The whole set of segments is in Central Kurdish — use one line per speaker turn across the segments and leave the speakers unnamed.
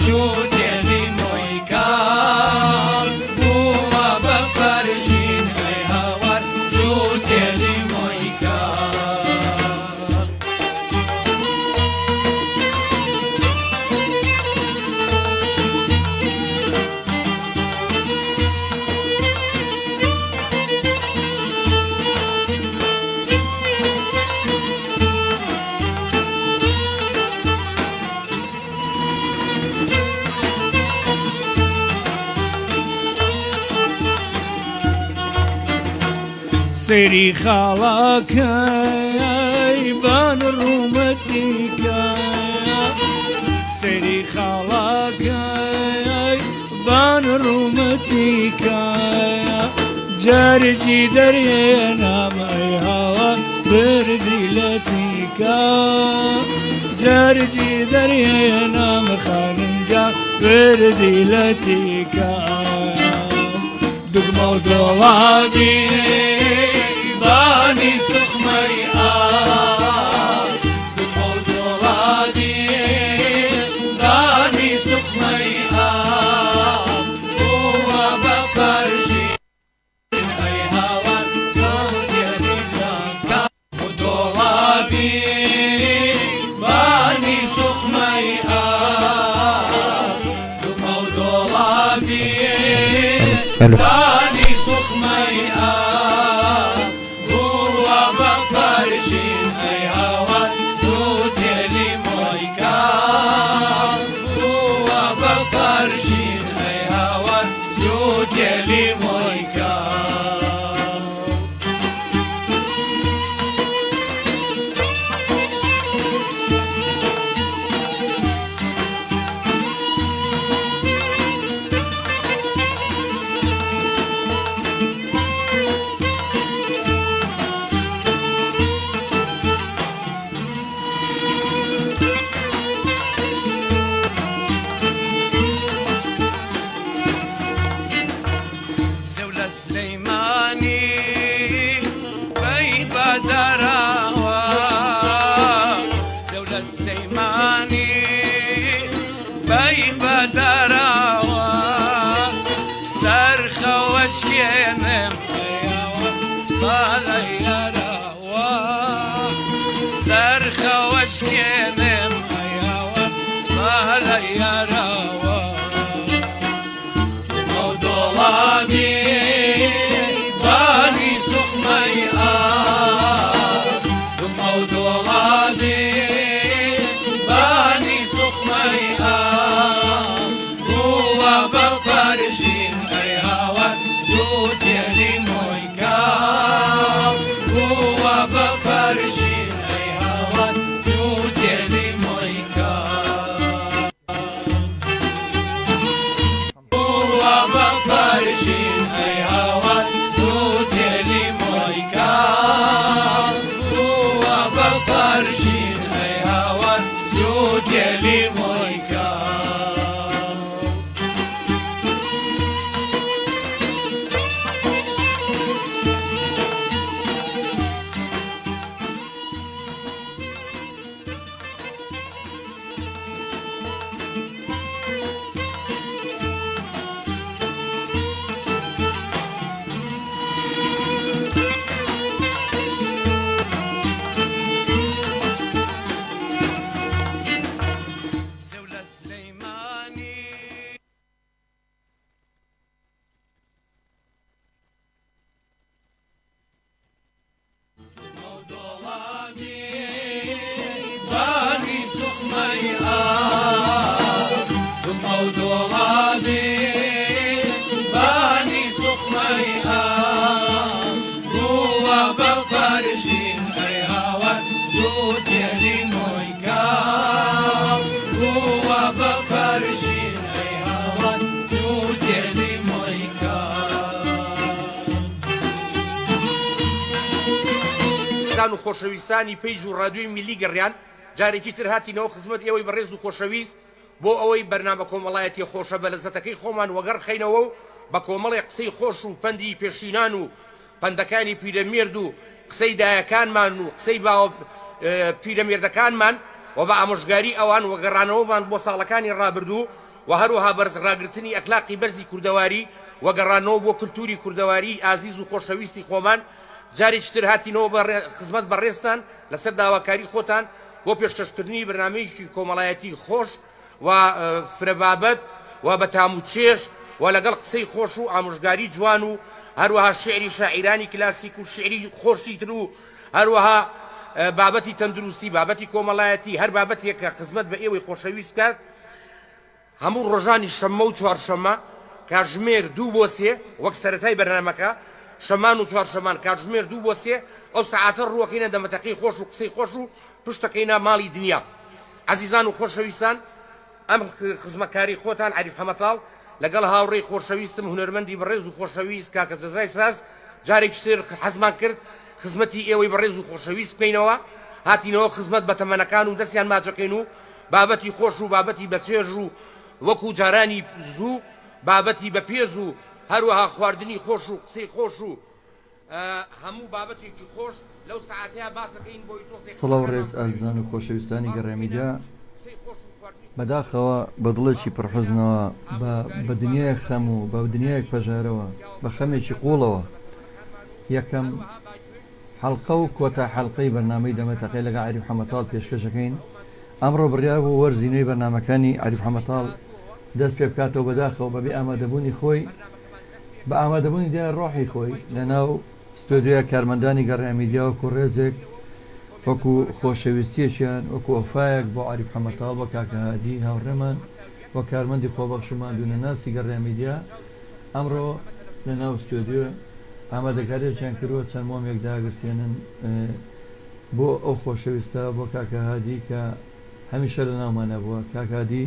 جودێنی مۆیکار بووە بە پەرژین ئەی هاوار جودێنی مۆیکار
سەیری خاڵاکەی بان ڕوومەتیکە سەیری خاڵاکەی بان ڕوومەتیکە جارێکی دەرێنامەی هاوە بردی لە تیکە جارێکی دەرێنامە خاننجا بردی لە تیکە دوگمە و دۆڵابی بانی سوخمەی ئاو دوگمە و دۆڵابی بانی سوخمەی ئاو بووە بە پەرژین ئەی هاوار جودێنی مۆیکار و دۆڵابی بانی سوخمەی ئاو دوگمە و دۆڵابی بانی سوخمەی ئاو بووە بە پەرژین ئەی هاوار جودێنی مۆیکار بووە بە پەرژین ئەی هاوار جودێنی مۆیکار
سليماني بيبة دراوة سولة سليماني بيبة دراوة سرخة وشكينم بالي يراوة سرخة وشكينم بالي يراوة ودولابي باني سخمي ودولابي باني سخمي هو بپرشين اي هوا جوديني مۆیکار هو بپرشين اي هوا جوديني مۆیکار پەرژین ئەی هاوار جودێنی مۆیکار بووە بە پەرژین ئەی هاوار جودێنی مۆیکار
و خۆشەویستانی پەیج و ڕادیۆی میلی گەڕیان جارێکی تر هاتینەوە خزمەت ئێوەی بەڕێز و خۆشەویست بۆ ئەوەی بەرنامە کۆمەڵایەتی خۆشە بە لەزەتەکەی خۆمان وەگەڕ خەینەوە و بە کۆمەڵی قسەی خۆش و پەندی پێشینان و پەندەکانی پیرەمێرد و قسەی دایەکانمان و قسەی باوە پیرەمێردەکانمان و بە ئامۆژگاری ئەوان وەگەڕانەوەمان بۆ ساڵەکانی ڕابردوو و هەروەها بەرزڕاگرتنی ئەخلاقی بەرزی کوردەواری وەگەڕانەوە بۆ کللتوری کوردەواری ئازیز و خۆشەویستی خۆمان جارێکتر هاتینەوە بە خزمەت بەڕێستان لەسەر داواکاری خۆتان بۆ پێشکەشکردنی بەرنامەیەکی کۆمەڵایەتی خۆش و فرەبابەت و بە تاموچێش و لەگەڵ قسەی خۆش و ئامۆژگاری جوان و هەروەها شعری شاعیرانی کلاسیک و شعری خۆشی تر و هەروەها بابەتی تەندروستی بابەتی کۆمەڵایەتی هەر بابەتێک کە خزمەت بە ئێوەی خۆشەویست کات هەموو ڕۆژانی شەممە و چوارشەممە کاتژمێر 2 بۆ 3 وەک سەرەتای بەرنامەکە شەمان و چوارشەمان کاتژمێر 2 بۆ 3 ئەو سەعاتە ڕووەکەینە دەمەتەقەی خۆش و قسەی خۆش و پشتەکەینە ماڵی دنیا. عەزیزان و خۆشەویستان، ئەم خزمەتکاری خۆتان عەریف حەمەتاڵ لەگەڵ هاوڕێی خۆشەویستم هونەرمەندی بەڕێز و خۆشەویست کاکە دەزای ساز جارێکی تر حەزمان کرد خزمەتی ئێوەی بەڕێز و خۆشەویست بکەینەوە. هاتینەوە خزمەت بە تەمەنەکان و دەستیان ماچەکەین و بابەتی خۆش و بابەتی بەچێژ و وەکو جارانی زوو بابەتی بە پێز و هەروەها خواردنی خۆش و قسەی خۆش و هەموو بابەتێکی خۆش لەو سەعاتەیە باسەکەین بۆی تۆ
سڵاو ڕێز ئازیزان و خۆشەویستانی گەڕامیدیا بەداخەوە بە دڵێکی پڕحزنەوە بە دنیای خەم و بە دنیایەک پەژارەوە بە خەمێکی قوڵەوە یەکەم حەڵقە و کۆتا حەڵقەی بەرنامەی دەمەتەقەی لەگە عەریف حەمەتاڵ پێشکەشەکەین. ئەمڕۆ بڕیار بوو وەرزینەی بەرنامەکانی عەریف حەمەتاڵ دەست پێ بکاتەوە بەداخەوە بەبێ ئامادەبوونی خۆی بە ئامادەبوونی دیار ڕۆحی خۆی لەناو ستۆدیۆ کارمەندانی گەڕامیدیا وەکو ڕێزێک وەکو خۆشەویستیەکیان وەکو ئۆفایەک بۆ عەریف حەمەتاڵ بە کاکە هادی هاوڕێمان و کارمەندی خۆبەخشمان دوونەناسی گەڕامیدیا ئەمڕۆ لەناو ستۆدیۆ ئامادەکاریان کردووە چەند مۆمێک داگرسێنن بۆ ئەو خۆشەویستە بۆ کاکە هادی کە هەمیشە لە ناومانە بووە. کاکە هادی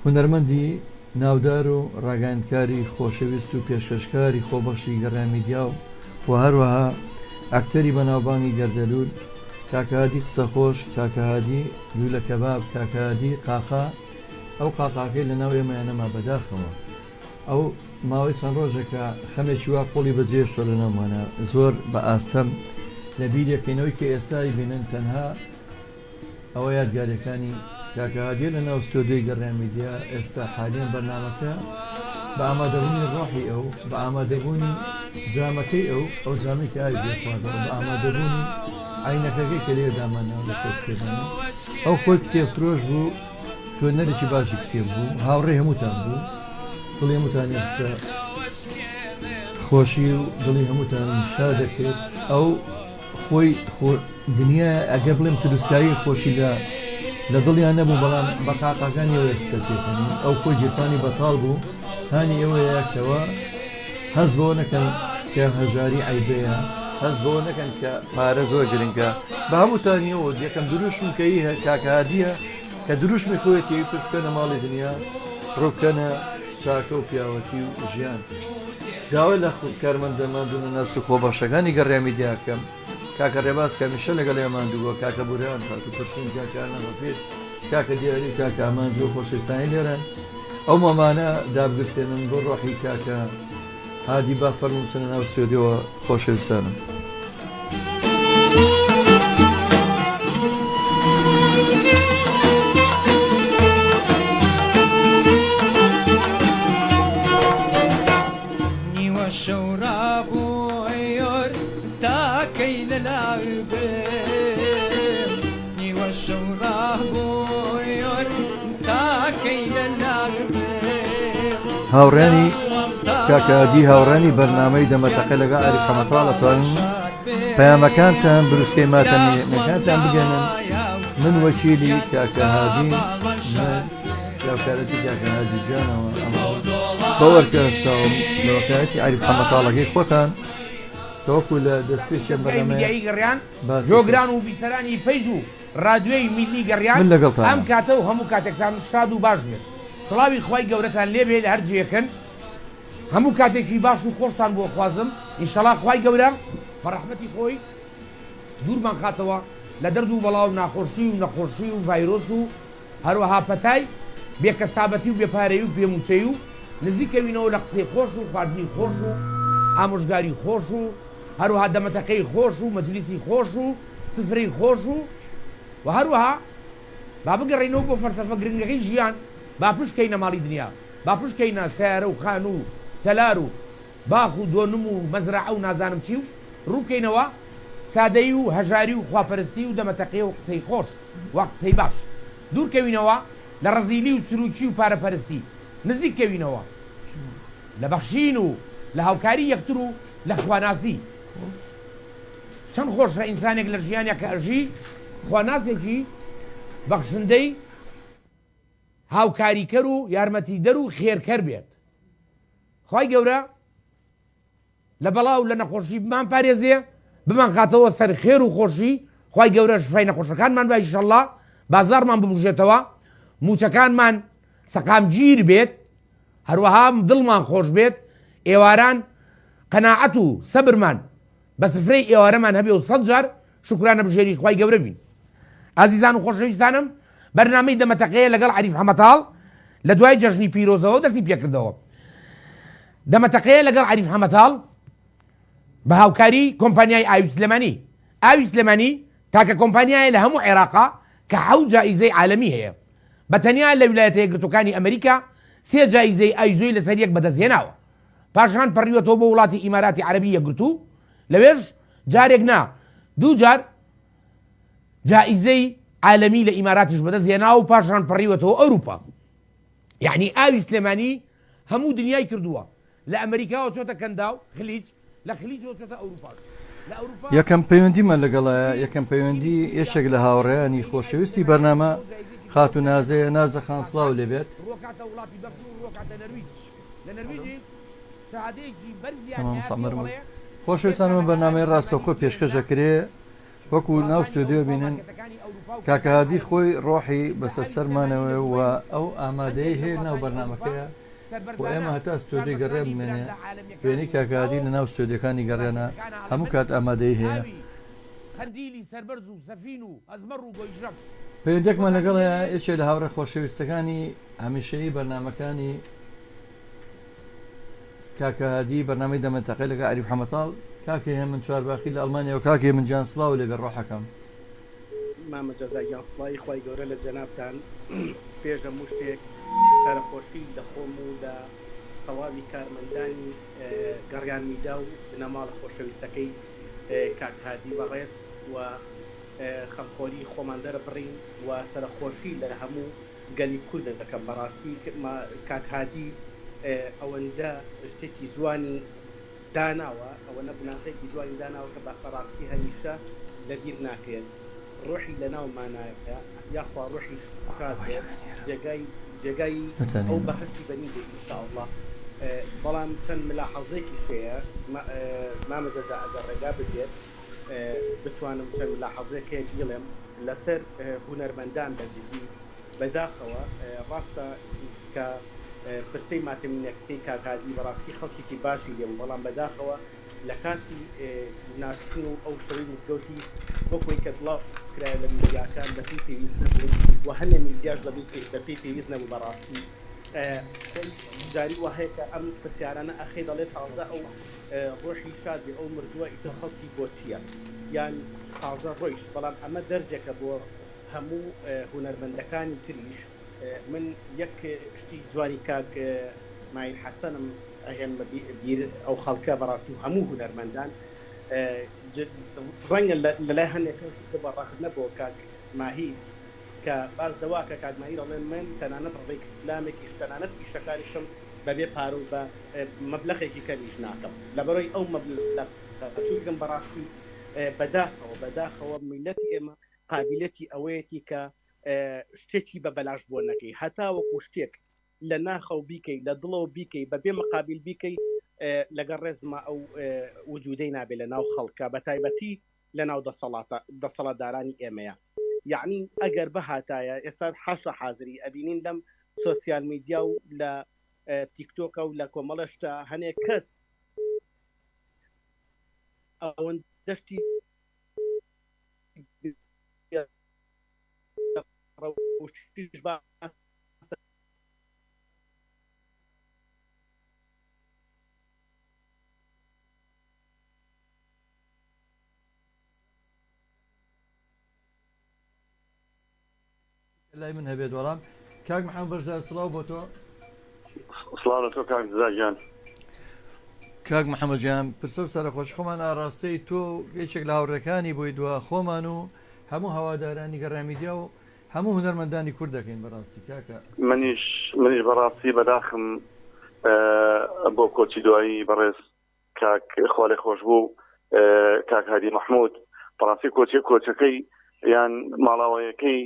هونەرمەندی ناودار و ڕاگەاندکاری خۆشەویست و پێشکەشکاری خۆبەخشی گەڕامیدیا و هەروەها ئەکتەری بەناوبانگی گەردەلول کاکە هادی قسەخۆش کاکە هادی لولە کەباب کاکە هادی قاقا ئەو قاقاکەی لە ناو ئێمەیانەما بەداخەوە ئەو ماوەی چەند ڕۆژێکە خەمێکی وا قوڵی بەجێشتۆ لە ناومانە زۆر بە ئاستەم لە بیرەکەینەوەی کە ئێستای بینن تەنها ئەوە یادگاریەکانی کاکە هادیە لە ناو ستۆدیۆی گەڕامیدیا ئێستا حالیان بەرنامەکە بە ئامادەبوونی ڕۆحی ئەو بە ئامادەبوونی جامەکەی ئەو جامی کە ئای بێخوادەوە بە ئامادەبوونی عینەکەکەی کە لێ دامانەوە لەسەر کتێبانە ئەو خۆی کتێبفرۆش بوو خوێنەرێکی باشی کتێب بوو هاوڕێی هەمووتان بوو دڵی هەمووتان ئێستا خۆشی و دڵی هەمووتان شا دەکرد ئەو خۆی دنیا ئەگە بڵێم تروسکایی خۆشی لە دڵیان نەبوو بەڵام بە قاقاکانی ئەوە ئەستەکێتنی ئەو خۆی جێفانی بەتاڵ بوو هانی ئەوەیەکەوە هەز بەوە نەکەن کە هەژاری عیبەیە هەز بەوە نەکەن کە پارە زۆر گرنگە بە هەمووتانیەوە یەکەم دروشم کەی کاکە هادیە کە دروشمی خۆیەتی پشتکەنە ماڵی دنیا ڕووکەنە چاکە و پیاوەتی و ژیان داوای لە کارمەندەمان دوونەناس و خۆبەخشەکانی گەڕامیدیاکەم کاکە ڕێباز کەمیشە لەگەڵ ئێماندووە کاکە بوران خاڵ و پرسین کاکانەوە پێش کاکە دیاری کاکە ئامانجی و خۆشەویستانی لێرەن ئەو مامانە دابگرتێنن بۆ ڕۆحی کاکە هادی با فەرموون چنە ناو ستۆدیۆوە خۆشەویستانم.
نیوە شەورا بۆیۆر تاکەی لەلاوێ نیوە شەورا بۆیۆر تاکەی لەلاوێ
هاوڕێنی کاکە هادی هاوڕێنی بەرنامەی دەمەتەقەی لەگەڵ عەریف حەمەتاڵ ئەتوانن پەیامەکانتان بروسکەی ماتەمیەکانتان بگەنن من وەکیلی کاکە هادی یاوکارەتی کاکە هادی جانەوە بەوەرکەستاوم لە وەکایەتی عەریف حەمەتاڵەکەی خۆتان تەوەکو لە دەستپێکی
میدیایی گەڕیان جۆگران و بیسەرانی پەیج و ڕادیۆی میلی گەڕیان
من لەگەڵتان
ئەم کاتە و هەموو کاتێکتان شاد و باش بێت. سڵاوی خوای گەورەتان لێبێ لە هەرجێکن هەموو کاتێکی باش و خۆشتان بۆ خوازم ئینشەڵا خوای گەورە بە ڕەحمەتی خۆی دوورمان خاتەوە لە دەرد و بەڵاو ناخۆشی و نەخۆشی و ڤایرۆس و هەروەها پەتای بێکەسابەتی و بێپارەی و بێموچەی و نزیکەوینەوە لە قسەی خۆش و خواردنی خۆش و ئامۆژگاری خۆش و هەروەها دەمەتەقەی خۆش و مەجلیسی خۆش و سفرەی خۆش و هەروەها با بگەڕێنەوە بۆ فەلسەفە گرنگەکەی ژیان با پشکەینە ماڵی دنیا با پشکەینە سیارە و خان و تەلار و باخ و دۆنم و مەزرعە و نازانم چی و ڕووکەینەوە سادەی و هەژاری و خواپەرستی و دەمەتەقێ و قسەی خۆش وا قسەی باش دوورکەوینەوە لە ڕەزیلی و چروکی و پارەپەرستی نزیککەوینەوە لە بەخشین و لە هاوکاری یەکتر و لە خواناسی چەند خۆشە ئینسانێک لە ژیانێک کە ئەژی خواناسێکی بەخشندەی هاوکاریکەر و یارمەتیدەر و خێرکەر بێت خی گەورە لە بەڵاو لە نەخۆشی بمان پارێزێ بمان خاتەوە سەر خێر و خۆشی خی گەورە شفای نەخۆشەکانمان باشله بازارمان ببژێتەوە موچەکانمان سەقامگیر بێت هەروەها دڵمان خۆش بێت ئێواران قەناعەت و سەبرمان بە سفرەی ئێوارەمان هەبێ و 100 جار شکرانە بژێری خی گەورە بین ئازیزان و خۆشەویستانم بەرنامەی دەمەتەقەیە لەگەڵ عەریف حەمەتاڵ لە دوای جەژنی پیرۆزەوە دەستی پێکردەوە دەمەتەقەیە لەگەڵ عەریف حەمەتاڵ بە هاوکاری کۆمپانیای ئاوی سلێمانی ئاوی سلێمانی تاکە کۆمپانیایە لە هەموو عێراقا کە 7 جائزەی عالەمی هەیە بەتەنیا لە ویلایەتە یەکگرتوەکانی ئەمریکا 3 جائزەی ئایزۆی لەسەر یەک بەدەستهێناوە پاشان پەڕیوەتەوە بۆ وڵاتی ئیماراتی عەرەبی یەکگرتوو لەوێژ جارێک نا 2 جار جائزەی عالەمی لە ئیماراتیش بەدەستهێناوە و پاشان پەڕیوەتەوە ئەوروپا یعنی ئاوی سلێمانی هەموو دنیای کردووە لە ئەمریکاوە چۆتە کەنداو خلیج لە خلیجەوە چۆتە ئەوروپا
یەکەم پەیوەندیمە لەگەڵایە یەکەم پەیوەندی یەشێک لە هاوڕێیانی خۆشەویستی بەرنامە خات و نازەیە نازە خانسڵاو لێبێت خۆشەویستانەوە بەرنامەی ڕاستەوخۆ پێشکەشەکرێ وەکو ناو ستودیۆ بینن کاکەهادی خۆی ڕۆحی بەسەر سەرمانەوە و ئەو ئامادەی هەیە ناو بەرنامەکەیە و ئێمە هەتا ستۆدی گەڕێ بمێنێ وێنی کاکەهادی لە ناو ستۆدیەکانی گەڕێنە هەموو کات ئامادەی هەیە پەیوەندێکمان لەگەڵەیە یەکێک لە هاوڕێ خۆشەویستەکانی هەمیشەیی بەرنامەکانی کاکەهادی بەرنامەی دەمەتەقەی لەگەڵ عەریف حەمەتاڵ کاکێ هێ من چوارباخی لە ئەڵمانیا و کاکێ من جانسڵاو لێبێ ڕۆحەکەم
مامە جەزای یاسڵایی خی گەورە لە جەنابتان پێشە هەموو شتێک سەرخۆشی دەخۆم و لە تەواوی کارمەندانی گەڕیانمیدا و بنەماڵ خۆشەویستەکەی کاکەهادی بەڕێز و خەمخۆری خۆمان دەرە بڕین و سەرخۆشی لە هەموو گەلی کورد دەکەم بەڕاستی کاکەهادی ئەوەندە شتێکی جوانی داناوە ئەوە نەبناقێکی جوانی داناوە کە بەڕاستی هەمیشە لەبیر ناکرێت ڕۆحی لە ناومانایە یاخوا ڕۆحی شکات جێگای ئەو بەهشتی بەنی بێت ئینشاءالله بەڵام چەند ملاحەزێکی شەیە مامە جەزا ئەگەر ڕێگا بدێت بتوانم چەند ملاحەزێک هەیە بیڵێم لەسەر هونەرمەندان بەجددی بەداخەوە ڕاستە کە پرسەی ماتەمینەکەی کاکەهادی بەڕاستی خەڵکێکی باشی لێم بەڵام بەداخەوە لە کاتی ناسکن و ئەو شەوەی مزگەوتی بۆکۆی کە بڵاو کرایە لە میدیاکان بەپی پێویست نبوون و هەنێ میدیاش بەپی پێویست نەبوو بەڕاستی جاری وهەیە کە ئەم پرسیارانە ئەخێ دەڵێت تازە ئەو ڕۆحی شادی ئەو مردووە ئیتر خەڵکی بۆ چییە یان تازە ڕۆیش بەڵام ئەمە دەرجێکە بۆ هەموو هونەرمەندەکانی تریش من یەک شتی جوانی کاک مایر حەسەنم ئەهێن بیر ئەو خەڵکە بەڕاستی و هەموو هونەرمەندان ڕەنگە لەلای هەندێک بەڕاخت نەبووە کاک ماهی کە باز دەواکە کاک ماهی دەڵێن من تەنانەت ڕێک کلامێکی تەنانەت ئیشەکانیشم بەبێ پارو بە مەبلەغێکی کەمیش ناکەم لەبەرەوەی ئەو مەبلەغم بەڕاستی بەداخەوە میلەتی ئێمە قابلەتی ئەوەیەتی کە شتێکی بە بەلاش بۆ نەکەی هەتا وەکو شتێک لە ناخەو بیکەی لە دڵەوە بیکەی بەبێ مقابل بیکەی لەگەڵ ڕێزمە ئەو وجودەی نابێت لە ناو خەڵکە بە تایبەتی لە ناو دەسەڵاتدارانی ئێمەیە یعنی ئەگەر بەهاتایە ئێستا حەشە حازری ئەبینین لەم سۆسیال میدیا و لە تیکتۆکە و لە کۆمەڵەشتا هەنێک کەس ئەوەن دەشتی
لای من هەبێت وەڵام کاک محەممەد بەشدار سڵاو بۆ تۆ
سڵاو تۆ کاک دزاگیان
کاک محەممەد جیان پرسە سەرە خۆش خۆمان ئاڕاستەی تۆ یەکێک لە هاوڕەکانی بۆی دووە خۆمان و هەموو هەوادارانی گەڕامیدیا و هەموو هونەرمەندانی کورد دەکەین بەڕاستی کاکە
منیش بەڕاستی بەداخم بۆ کۆچی دوایی بەڕێز کاک خۆڵی خۆش بوو کاک هادی محمود بەڕاستی کۆچەکەی یان ماڵاوەیەکەی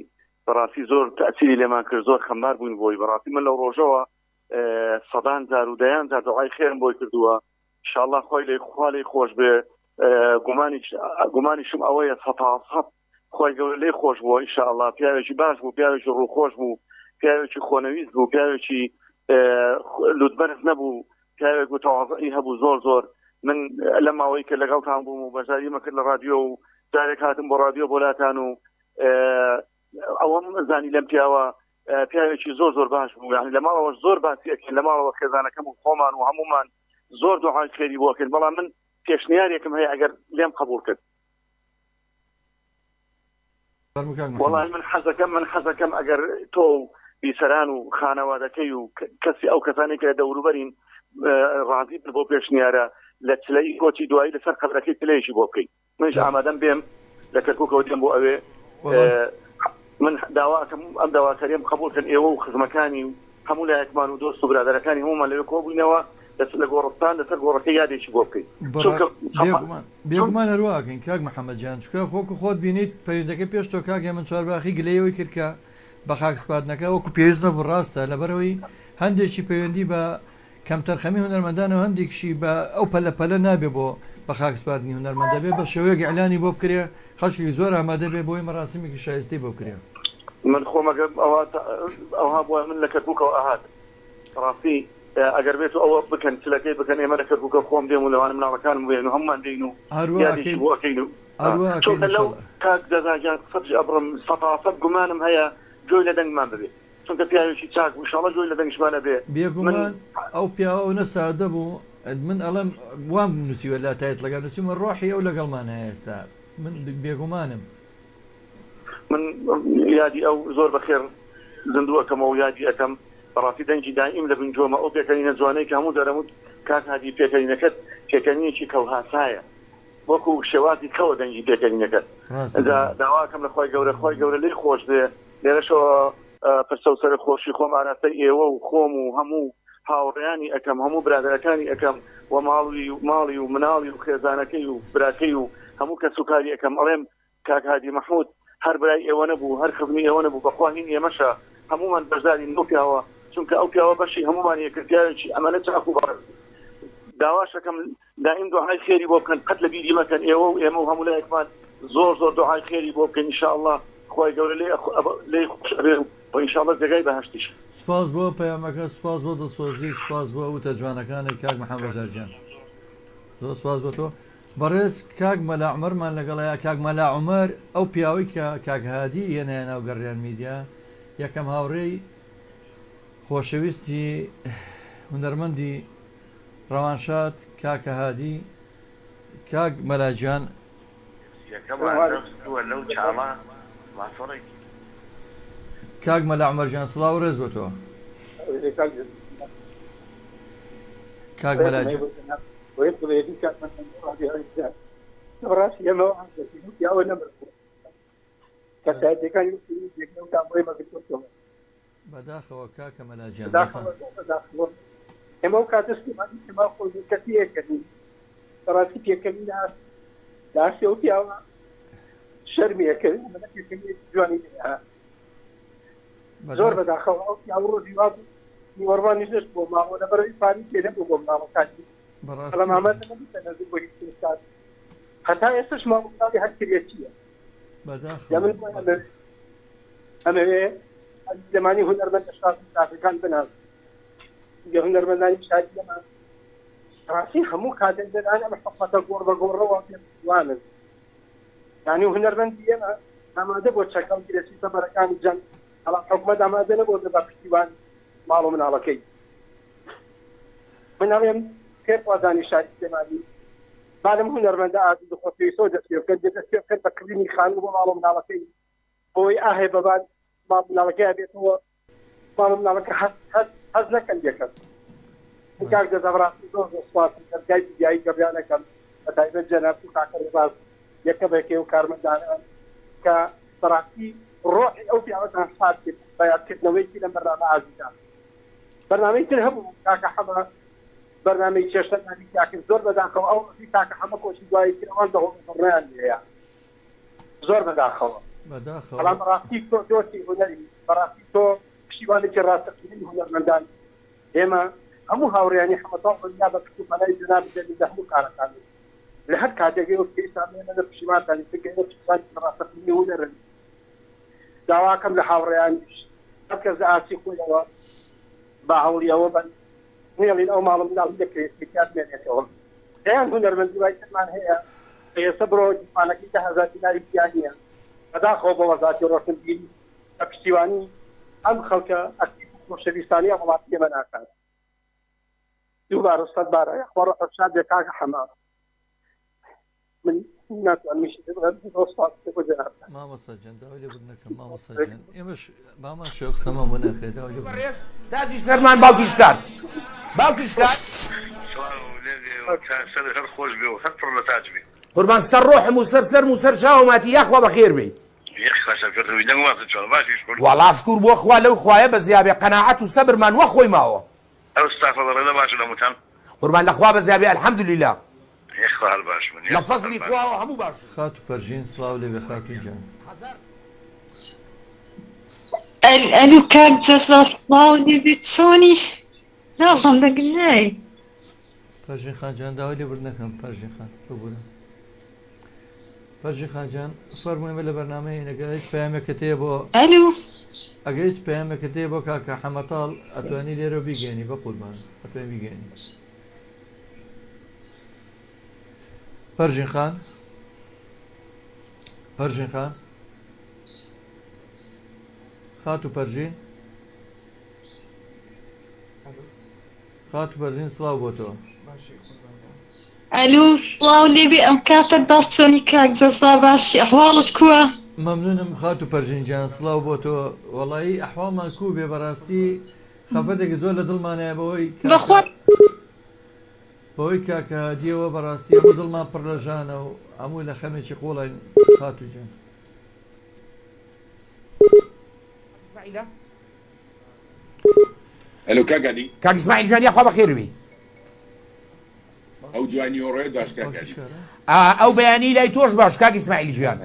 بەڕاستی زۆر تەئسیری لێمان کرد زۆر خەمبار بووین بۆی بەڕاستی من لەو ڕۆژەوە سەدان جار و دەیان جار دەوای خێرم بۆی کردووە انشاءالله خۆی لێ خۆش بێ گومانیشم ئەوەیە سەد خۆی گەورە لێ خۆش بووە انشاءالله پیاوێکی باش بوو پیاوێکی ڕووخۆش بوو پیاوێکی خۆنەویست بوو پیاوێکی لوتبەرز نەبوو پیاوێک بوو تەواضعی هەبوو زۆر من لە ماوەی کە لەگەڵتان بووم و بەشداری مەکرد لە رادیۆ و جارێک هاتم بۆ رادیۆ بۆلاتان و ئەوەم زانی لەم پیاوێکی زۆر باش بوو یعنی لە ماڵەوە زۆر باسی ئەکەین لە ماڵەوە خێزانەکەم و خۆمان و هەمومان زۆر دوعای خێری بۆ ئەکەین بەڵام من پێشنیارێکم هەیە ئەگەر لێم قبول کرد والله من حەزەکەم ئەگەر تۆ بیسەران و خانەوادەکەی و کەسی ئەو کەسانێک لە دەوروبەرین ڕازی بۆ پێشنیارە لە چلەی کۆچی دوایی لەسەر قەبرەکەی تلەیەکی بۆ بکەیت منش ئامادەم بێم لە کەرکووکەوە دێم بۆ ئەوێ من داواکەم ئەم داواکەریم قبولکەن ئێوە و خزمەکانی و هەموو لایەکمان و دۆست و برادەرەکانی هەمومان لەوێ کۆ بووینەوە لە گۆڕستان لەسەر گۆڕەکەی یادێکی بۆ بکەیت
بێگومان هەروواکەین کاک محەممەد جان چکە خۆت بینیت پەیوەندەکەی پێش تۆ کاک من چوارباخی گلەیەوەی کردکە بە خاکسپاتنەکە وەکو پێویست نەبوو ڕاستە لەبەرەوەی هەندێکی پەیوەندی بە کەمتەرخەمی هونەرمەندان و هەندێکشی بە ئەو پەلە نابێ بۆ بە خاکسپاتنی هونەرمەندە بێ بە شێوەیەک ئیعلانی بۆ بکرێ خەڵکی زۆر ئامادە بێ بۆی مەراسیمێکی شایستی بۆ بکرێ
من خۆمەگە ئەوها بووە من لە کەرکووکەوە ئاهات ڕاستی ئەگەر بێت ئەوە بکەن چلەکەی بکەن ئێمە لە کەرکووکە خۆم دێم و لەوانم مناڵەکانم بێن و هەمومان دێین و یادێکی بۆ ئەکەین و لەو کاک دەزاگیان سەرج ئەبڕم سەفاسەت گومانم هەیە جۆی لە دەنگمان ببێ چونکە پیاوێکی چاک و ئینشاڵڵا جۆی لە دەنگشمانە بێ
بێگومان ئەو پیاوە نەسادە بوو من ئەڵم وام نووسیوە لاتایت لەگەڵ نووسیمە ڕۆحی ئەو لەگەڵمان هەیە ئێستا من بێگومانم
من یادی ئەو زۆر بەخێر زندووەکەمەوە یادی ئەەکەم بەڕاستی دەنگی دائیم لە بنجۆمە ئەو پێکەنینە جوانەی کە هەموو دەرەموت کاک هادی پێکەنینەکەت پێکەنینێکی کەوهاسایە وەکو شێوازی کەوە دەنگی پێکەنینەکەت داواکەم لە خۆی گەورە لێ خۆش بێ لێرەشەوە پرسە و سەر خۆشی خۆم ئاراستەی ئێوە و خۆم و هەموو هاوڕێیانی ئەەکەم هەموو برادەرەکانی ئەەکەم و ماڵی و مناڵی و خێزانەکەی و براکەی و هەموو کەس و کاری ئەەکەم ئەڵێم کاک هادی محمود هەر برای ئێوە نەبوو هەر خزمی ئێوە نەبوو بەخوا هین ئێمەشە هەمومان بەشدارین ئەو پیاوە چونکە ئەو پیاوە بەشی هەمومان یەکردیاوێکی ئەمانە چاک و بەڕێز داواشەکەم دائیم دوعای خێری بۆ بکەن قەت لە بیری مەکەن ئێوە و ئێمە و هەموو لایەکمان زۆر دوعای خێری بۆ بکەن ئینشاءالله خۆی گەورە لێ خۆش ئەبێ و ئینشاءالله جێگای بەهەشتیش
سوپاس بۆ پەیامەکە سوپاس بۆ دڵسۆزی سوپاس بۆ وتە جوانەکانی کاک محەممەد بەشدارجان زۆر سوپاس بۆ تۆ بەڕێز کاک مەلا عومەرمان لەگەڵەیە کاک مەلا عومەر ئەو پیاوەی کە کاک هادی هێنایە ناو گەڕیان میدیا یەکەم هاوڕێی خۆشەویستی هونەرمەندی ڕەوانشاد کاکە هادی کاک مەلاجان کاک مەلا عومەرجان سڵاو و ڕێز بۆ تۆ کاک مەلاجان بەداخەوە کاکە مەلاجان
ئێمە کاتستمانی خۆی کەسیەکەنی ڕاستی پێکەنی داسی و پیاوە شەرمیەکەن جوانی زۆر بەداخەوە ئەو پیاوە ڕۆژی وا نیوەڕوانیش نشت بۆ ماوە لەبەرەوەی پاری پێ نەبوو بۆ ماوەکانی بەڵام ئامادە نەبوو نزیک بۆ هیچ هەتا ئێستاش ماوەکانی هەر کرێت چییە ئەمەوێ زمانی هونەرمەند شافەکان بناو هونەرمەندانی شادی لەمان ڕاستی هەموو کاتێک دەدان ئەمە حکومەتە گۆڕ بە گۆڕەوە پێوانن یعنی هونەرمەندی ئێمە ئامادە بۆ چەکەڵ گرێسی سەبەرەکانی جەنگ هەڵا حکومەت ئامادە نەبوو بە پشتیوان ماڵ و مناڵەکەی من ئەڵێم پێوازانی شاری سلێمانی بعدم هونەرمەندە ئاتی دخۆپێسۆ دەستێکرد دەستێکرد بە کردنی خانوو بۆ ماڵ و مناڵەکەی بۆی ئاهێ بەبان ماڵ مناڵەکەی بێتەوە ماڵ مناڵەکە حەز نەکەن دێکەن کاک دەزەڕاستی زۆر سواسی دەرگای دیایی گەڕیانەکەم بە تایبەت جەناب و کاکە ڕێباز یەکە بەکێ و کارمەندانان کە بەڕاستی ڕۆحی ئەو پیاوەتان سات کرد بە یادکردنەوەیکی لەم بەرنامە ئازیزان بەرنامەی تر هەبوو کاکە حەمە بەرنامەی چێشتەکانی کاکرد زۆر بەداخەوە ئەو ڕۆژی کاکە حەمە کۆچی دوایی کردەوەن دەهۆڵڕیان لێیە زۆر بەداخەوە بەڵام بەڕاستی تۆ دۆستی هونەری بەڕاستی تۆ پشتیوانێکی ڕاستەقینەی هونەرمەندان ئێمە هەموو هاوڕێیانی حەمەتاڵ دنیا بە کتوبخانەی جەناب جەلیل لە هەموو کارەکانی لە هەر کاتێک ئێوە پێویستانە لە پشتیوانتانی ئێوە پشتیوانی ڕاستەقینەی هونەرن داواکەم لە هاوڕێیانیش هەر کەس لە ئاسی خۆیەوە بە هەوڵیەوە بن نێڵین ئەو ماڵم ناڵ دەکرێت کات مێنێتەوە دەیان هونەرمەندی وای ترمان هەیە ئێستا بڕۆ دیپانەکەی 10,000 دیناری پیانیە بەداخەوە بە وەزارەتی ڕۆشنبیری بە پشتیوانی ئەم خەڵکە ئەکتیڤ خۆشەویستانی وڵاتی ئێمە ناکات دووبارە سەد بارە خۆڕە ئەفشاد بێ کاکە حەما من ناتوانم میشی
مامۆستا جان داوای لێ بردنەکەم مامۆستا جان ئێمەش بامان شێ قسەمان بۆ نەکرێت داوای لێ بڕێز
تاجی سەرمان باوکیشکار باوکیشکار
هەر خۆش بێ و هەر پڕ لە تاج بێ
قوربان سەر ڕۆحم و سەرسەرم و سەر چاوماتی یاخوا بەخێر بێ وەڵا شکور بۆ خوا لەو خوایە بە زیابێ قەناعەت و سەبرمان وە خۆی ماوە قوربان لەخوا بە زیابێ ئەلحەمدولیلا لە فەزلی خواوە هەموو باش
خات و پەرژین سڵاو لێبێ خاتوو جان
ئەلو کاک جەزا سڵاو لێبێت چۆنی ناڵم دەگنای
پەرژین خان جان داوای لێ بردنەکەم پەرژین خان ببوورە پەرژین خان جان فەرموویمە لە بەرنامەیە ئەگەر هیچ پەیامێکت هەیە بۆ
ئەلو
ئەگەر هیچ پەیامێکت هەیە بۆ کاکە حەمەتاڵ ئەتوانی لێرە بیگەێنی بە قوربان ئەتوانی بیگەێنی پەرژین خان پەرژین خان خات و پەرژین خات و پەرژین سڵاو بۆ تۆ
ئەلو سڵاو لێبێ ئەم کاتت باش چۆنی کاک جەزا باشی ئەحواڵت کووە
مەمنونم خات و پەرژین جان سڵاو بۆ تۆ وەڵایی ئەحواڵمان کوو بێ بەڕاستی خەفەتێکی زۆر لە دڵمانەیە بەوەی کاکە دیەوە بەڕاستی هەموو دڵمان پڕ لە ژانە و هەموو لە خەمێکی قوڵین خاتو جان
ئەلو کاگەنی
کاک ئیسماعیل جان یاخوا بەخێر بێ
ئەو دوانی ئۆڕێ باش کاگەنی
ئەو بەیانی لای تۆش باش کاک ئیسماعیل جان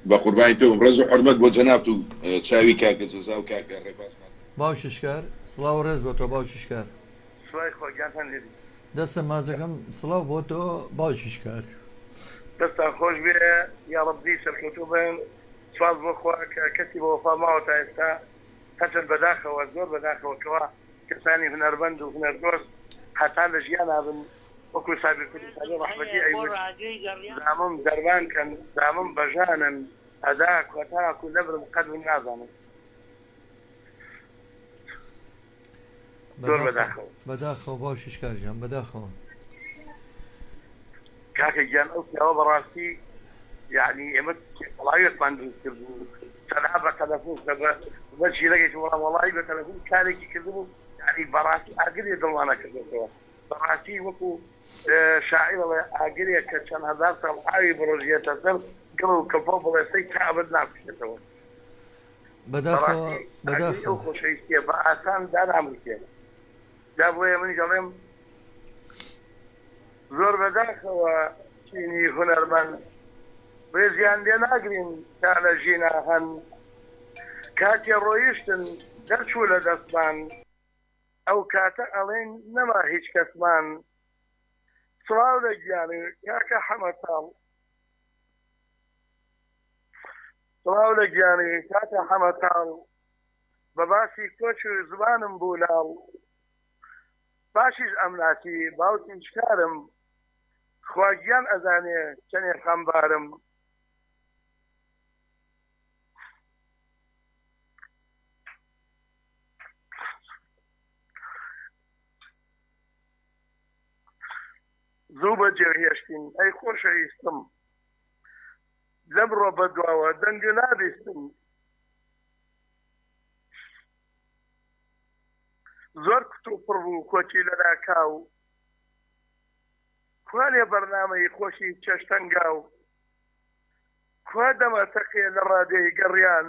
بە قوربانی تۆ ڕێز و حورمەت بۆ جەناب و چاوی کاکە جەزا و کاکە ڕێبازمان
باوششکار سڵاو ڕێز بۆ تۆ باوششکار دەستە ماجەکەم سڵاو بۆ تۆ باوششکار
دەستان خۆش بێ یا ڕەبی سەرکەوتوو بن سواز بۆ خوا کە کەسی بە وەفا ماوە تا ئێستا هەچەند بەداخەوە زۆر بەداخەوەکەوە کەسانی هونەربەند و هونەردۆست هەتا لە ژیان هابن وەکو سابر کوردستانی ڕەحمەتی ئەیوب زامم دەربان کەن زامم بەژانن ئەدا کۆتاک و لەبرم قەدر نازانم زۆر
بەداخەوە باوششکار ژیان بەداخەوە
کاکە گیان ئەو پیاوە بەڕاستی یعنی ئێمە وڵاویەتمان دروست کردبوو تەنها بە تەلەفۆن بە شیرەکێکی وڵی بە تەلەفۆن کارێکی کردبوو یعنی بەڕاستی ئاگرێ دڵوانە کردەوە بەڕاستی وەکو شاعیرەڵێ ئاگرێک کە چەند هەزار ساڵ ئاوی بڕۆژێتە سەر گەڵ و کەپۆ بڵێستەی تا ئەبد ناکوشێتەوە
بەداخەوە
خۆشەویستیە بە ئاسان دانامکێ دا بۆیە من گەڵێم زۆر بەداخەوە چینی هونەرمەند ڕێزیان لێ ناگرین تا لە ژینە هەن کاتێ ڕۆیشتن دەرچوو لە دەستمان ئەو کاتە ئەڵێن نەما هیچ کەسمان سڵاو لە گیانی کاکە حەمەتاڵ سڵاو لە گیانی کاکە حەمەتاڵ بە باسی کۆچ و زبانم بوو ناڵ باشیش ئەمناتی باوکین شکارم خواگیان ئەزانێ چەنێ خەمبارم زوو بە جێهێشتین ئەی خۆشەویستم لەمڕۆ بەدواوە دەنگ نابیستم
زۆر کت و پڕ بوو کۆچی لە ناکاو کوانێ بەرنامەی خۆشی چێشتەنگا و کوا دەمەتەقێ لە ڕادەی گەڕیان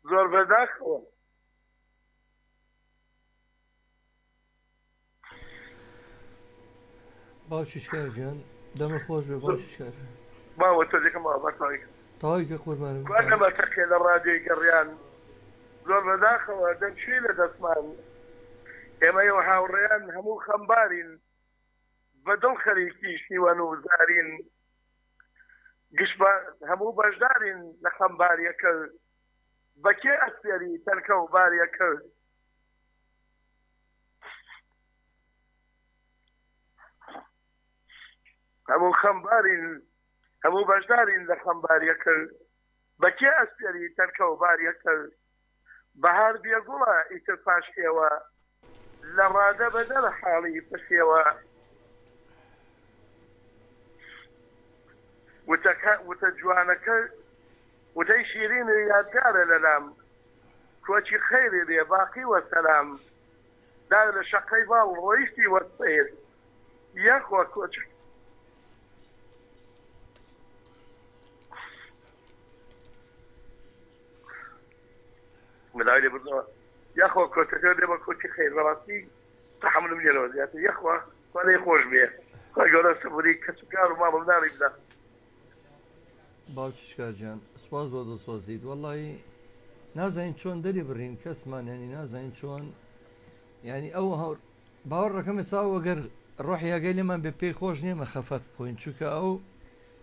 زۆر بەداخەوە
باوشیشکار جان دەمە خۆش بێ باوشیشکار
باوە تۆزێکم بابەتەوەی
تاوایکە قوربانم
کوا دەمەتەقێ لە ڕادەی گەڕیان زۆر بەداخەوە دەنچوی لە دەستمان ئێمەیەوە هاوڕێیان هەموو خەمبارین بەدڵ خەریکی شیوەن و زارین گشت هەموو بەشدارین لە خەمباریەکە بەکێ ئەسپێری تەرکە و باریەکە هەموو خەمبارین هەموو بەشدارین لە خەمباریەکە بەکێ ئەسپێری تەرکە و باریەکە بەهار بێگوڵە ئیتر پاشکێوە لە ڕادە بەدەر حاڵی پشێوە وتە جوانەکە وتەی شیرین یادگارە لەلام کۆچی خەیری لێ باقی وەسەلام دا لە شەقەی باڵ ڕۆیشتی وەسپێر یەخوا کۆچ ملاوی لێ بردنەوە یەخوا کۆچەکە دێ بە کۆچی خەیر بەڕاستی تەحملم لێنەوە زیاتر یەخوا خوا لێی خۆش بێ خوا گەورە سەبووری کەسوکار و ماڵم داری بدە
باوکیشکار جان سپاس بۆ دڵسۆزیت وەڵی نازانین چۆن دەری بڕین کەسمان ینی نازانین چۆن ینی ئەو هەور باوەڕەکەم ساوە ئەگەر ڕۆحیاگەی لێمان بێ پێی خۆش نیێمە خەفەت بخۆین چونکە ئەو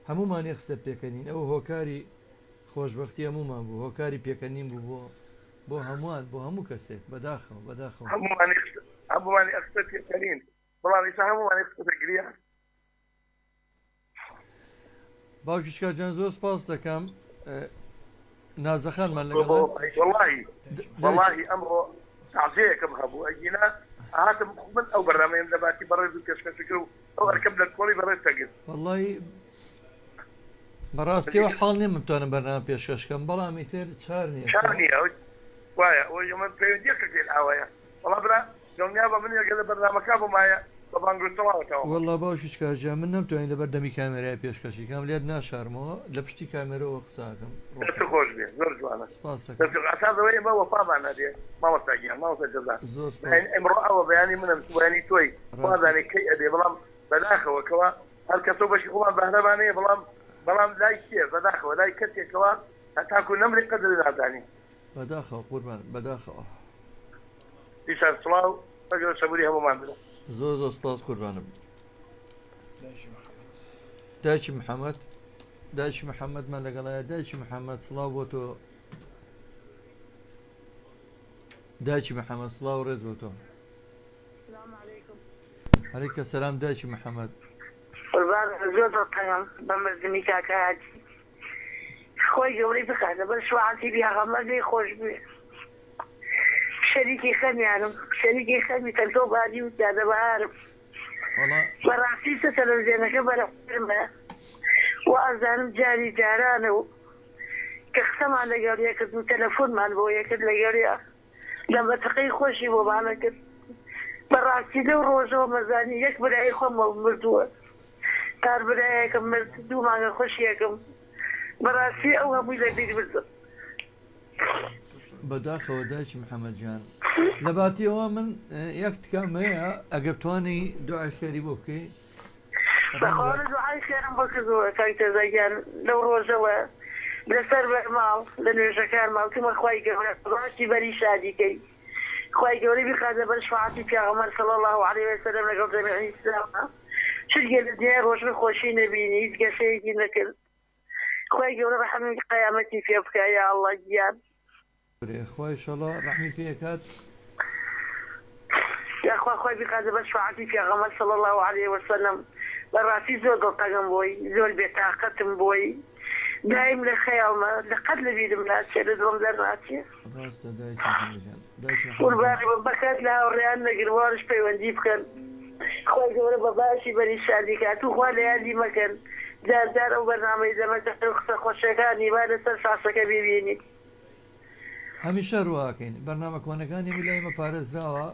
هەمومان یەخستە پێکەنین ئەو هۆکاری خۆشببختی هەمومان بوو هۆکاری پێکەنین بوو بۆ هەمووان بۆ هەموو کەسێک بەداخەوە بەداخەوە
هەمووانی ئەخستە پێکەنین بەڵام ئیسا هەمووانی ئەخستە گریان
باوکیشکار جان زۆر سپاس دەکەم نازەخانمان لەگەڵ
وەڵاهی ئەمڕۆ تعزیەکەم هەبوو ئەگینا هاتم من ئەو بەرنامەیەم دەباتی بەڕێز و پێشکەشەکە و ئەو ئەرکەم لە کۆڵی بەڕێز تەگرت
وەڵی بەڕاستیەوە حاڵ نییە بتوانم بەرنامە پێشکەشکەم بەڵام ئیتر چار
نییە وایە ئەوە من پەیوەندیەکە کرد ئاوایە وەڵا برا دڵنیا بە من یەکە لە بەرنامەکە بۆمایە
والله باوشیشکار جان من نەمتوانین لەبەر دەمی کامێرای پێشکەشیکەم لێت ناشارمەوە لە پشتی کامێرەوە قساکەم
خۆش بێ زۆر جوانە ئەساسەوەی ئەمە وەفامان نەدێ ماوەستاگیان ماوەستە جەزا ئەمڕۆ ئەوە بەیانی منم بەیانی تۆی وازانێ کەی ئەدێ بەڵام بەداخەوەکەوە هەر کەسە بەشی خۆمان بەهرەبانەیە بەڵام لای کێ بەداخەوە لای کەسێکەوە هەتاکو نەمری قەدر نازانی
بەداخەوە قوربان بەداخەوە
دیسان سڵاو بەگەر سەبووری هەمومان بدە
زۆر زۆر سپاس قوربانم دایکی محەممەدمان لەگەڵایە دایکی محەممەد سڵاو بۆ تۆ دایکی محەممەد سڵاو ڕێز بۆ تۆ عەلەیکە سەلام دایکی محەممەد
زۆر دڵتەنگم بە مردنی کاکاتی خۆی گەورەی بخاتە بەر شوعاتی بیاغەمەدەی خۆش بێ شەریکی خەمیانم شەریکی خەمی تەکتۆ بادی و یادەبارم بەڕاستی سە تەلەڤیزیۆنەکە بەرەفرمە و ئازانم جاری جارانە و کە قسەمان لەگەڵ یەکرد و تەلەفۆنمان بۆ یەکرد لەگەڵیا لە بەتەقەی خۆشی بۆمانە کرد بەڕاستی لەو ڕۆژەوە مەزانی یەک برای خۆمە مردووە کار برایەکەم مرد دوو مانگە خۆشیەکەم بەڕاستی ئەو هەمووی لە بیر بردم
بەداخەوە دایکی محەممەد جان لە باتیەوە من یەک تکام هەیە ئەگەر بتوانی دوعای خێری بۆ بکەی
بەخۆڵ دوعای خێرم بۆ کردووە کاکتەزەگیان لەو ڕۆژەوە لەسەر بەرماڵ لە نوێژەکار ماڵتمە خوای گەورە ڕاستی بەری شادیکەی خوای گەورەی بخاتە بەر شفاعەتی پیاغەمبەر صلی الله علیه وسلم لەگەڵ جەمیعی ئیسلامە چرگێ لە دنیای ڕۆژن خۆشی نەبینی هیچ گەشەیەکی نەکرد خوای گەورە ڕەحمی قیامەتی پێ بکە یا ئەڵڵا گیان
خوای ئینشەڵڵا ڕەحمی پێ کات
یاخوا خوای بخاتە بەر شفاعەتی پیاغەمبەر صلی الله علیه وسلم بەڕاستی زۆر دڵتەنگم بۆی زۆر بێتاقەتم بۆی دایم لە خەیاڵمە لەقەت لە بیرم ناچێت لە دڵم دەرناچێت قوربانی بەکات لە هاوڕێیان نەگرواش پەیوەندی بکەن خۆی گەورە بە باشی بەری شادی کات و خوا لە یادی مەکەن جار ئەو بەرنامەی دەمەکە قسە خۆشەکانی با لەسەر شاسەکە ببینیت
هەمیشە ڕواکەین بەرنامە کۆنەکانی میلایمە پارێزراوە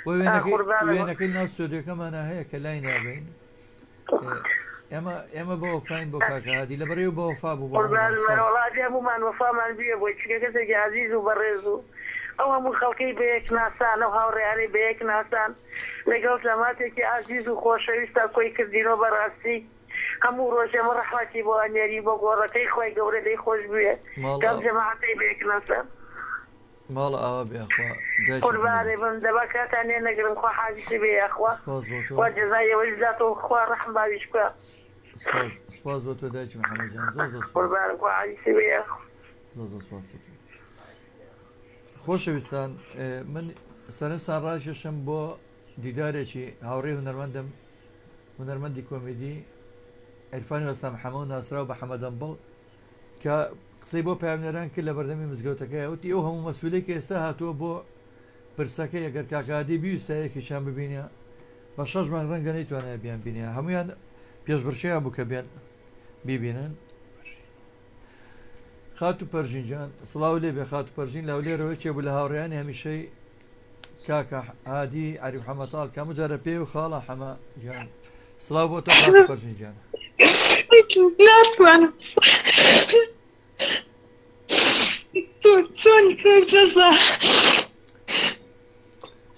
وێنەکەی ناو ستۆدیۆکەمانە هەیە کە لای نابین ئێمە بە وەفاین بۆ کاکهادی لەبەرەوە بە وەفا بوو
وڵاتی هەمومان وەفامان بێ بۆی چکەکەسێکی عزیز و بەڕێز و ئەو هەموو خەڵکەی بەیەک ناسان ئەو هاوڕێیانەی بەیەک ناسان لەگەڵ جەماتێکی عزیز و خۆشەویستە کۆی کردینەوە بەڕاستی هەموو ڕۆژێمە ڕەحمەتی بۆ ئەنێری بۆ گۆڕەکەی خۆی گەورە دەی خۆش بوێ کەم جەماعەتەی بەیەک ناسان
ماڵە ئاوا بێخوا
قوربانێ بم دەبا کاتان لێ نەگرن خوا حاجیسی بێ یاخوا وا جەزایەوەی بداتەوە خوا ڕەحم باویش بکە
سپاس بۆ تۆ دایکی محەممەدجان زۆر
قوربانم خوا حاجیسی بێ یاخوا
زۆر سپاس خۆشەویستان من سەرنجتان ڕاشێشم بۆ دیدارێکی هاوڕێی هونەرمەندم هونەرمەندی کۆمیدی عیرفانی وەسام حەمە و ناسراو بە حەمەدەمبڵ کە قسەی بۆ پامنێران کرد لە بەردەمی مزگەوتەکەی وتی ئەو هەموو مەسئولەیەکی ئێستا هاتووە بۆ پرسەکە ئەگەر کاکادی بیویستایەکیشان ببینە بە 6 مانگ ڕەنگە نەیتوانێت بیان بینە هەمویان پێشبڕکێیان بوو کە بێن بیبینن خات و پەرژینجان سڵاو لێ بێ خات و پەرژین لاولێرەوە چێبوو لە هاوڕێیانی هەمیشەی کاکە عادی عەریف حەمەتاڵ کەمە جارە پێ و خاڵە حەمە جان سڵاو بۆ تۆ خات و پەرژینجان
ناتوانم سۆنی کار جەزا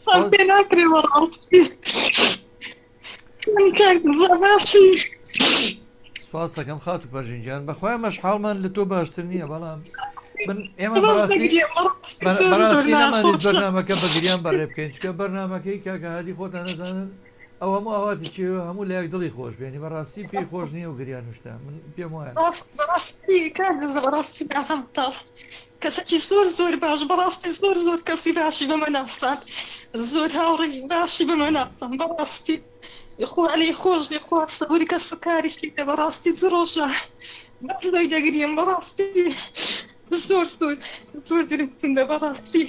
سام پێ ناکرێ وەڕاستی سۆنی کار جەزا باشی
سپاس دەکەم خات و پەرژینجان بەخوای مەشحاڵمان لە تۆ باشتر نییە بەڵام ئێمە بەڕاستی نەمانیت بەرنامەکە بەگریان بەڕێ بکەین چکە بەرنامەکەی کاکەهادی خۆتان نەزانن ئەو هەموو ئاواتی چێ هەموو لە یەک دڵی خۆش بێنی بەڕاستی پێی خۆش نییە و گریان وشتا من پێم وایە
بەڕاستی کار جەزا بەڕاستی حەمەتاڵ کەسێکی زۆر باش بەڕاستی زۆر کەسی باشی بەمە ناستان زۆر هاوڕێی باشی بەمە ناستان بەڕاستی خوا لێی خۆش لێ خوا سەبووری کەس و کاریشی دە بەڕاستی دو ڕۆژە بەس لۆی دەگریم بەڕاستی زۆر درمکردە بەڕاستی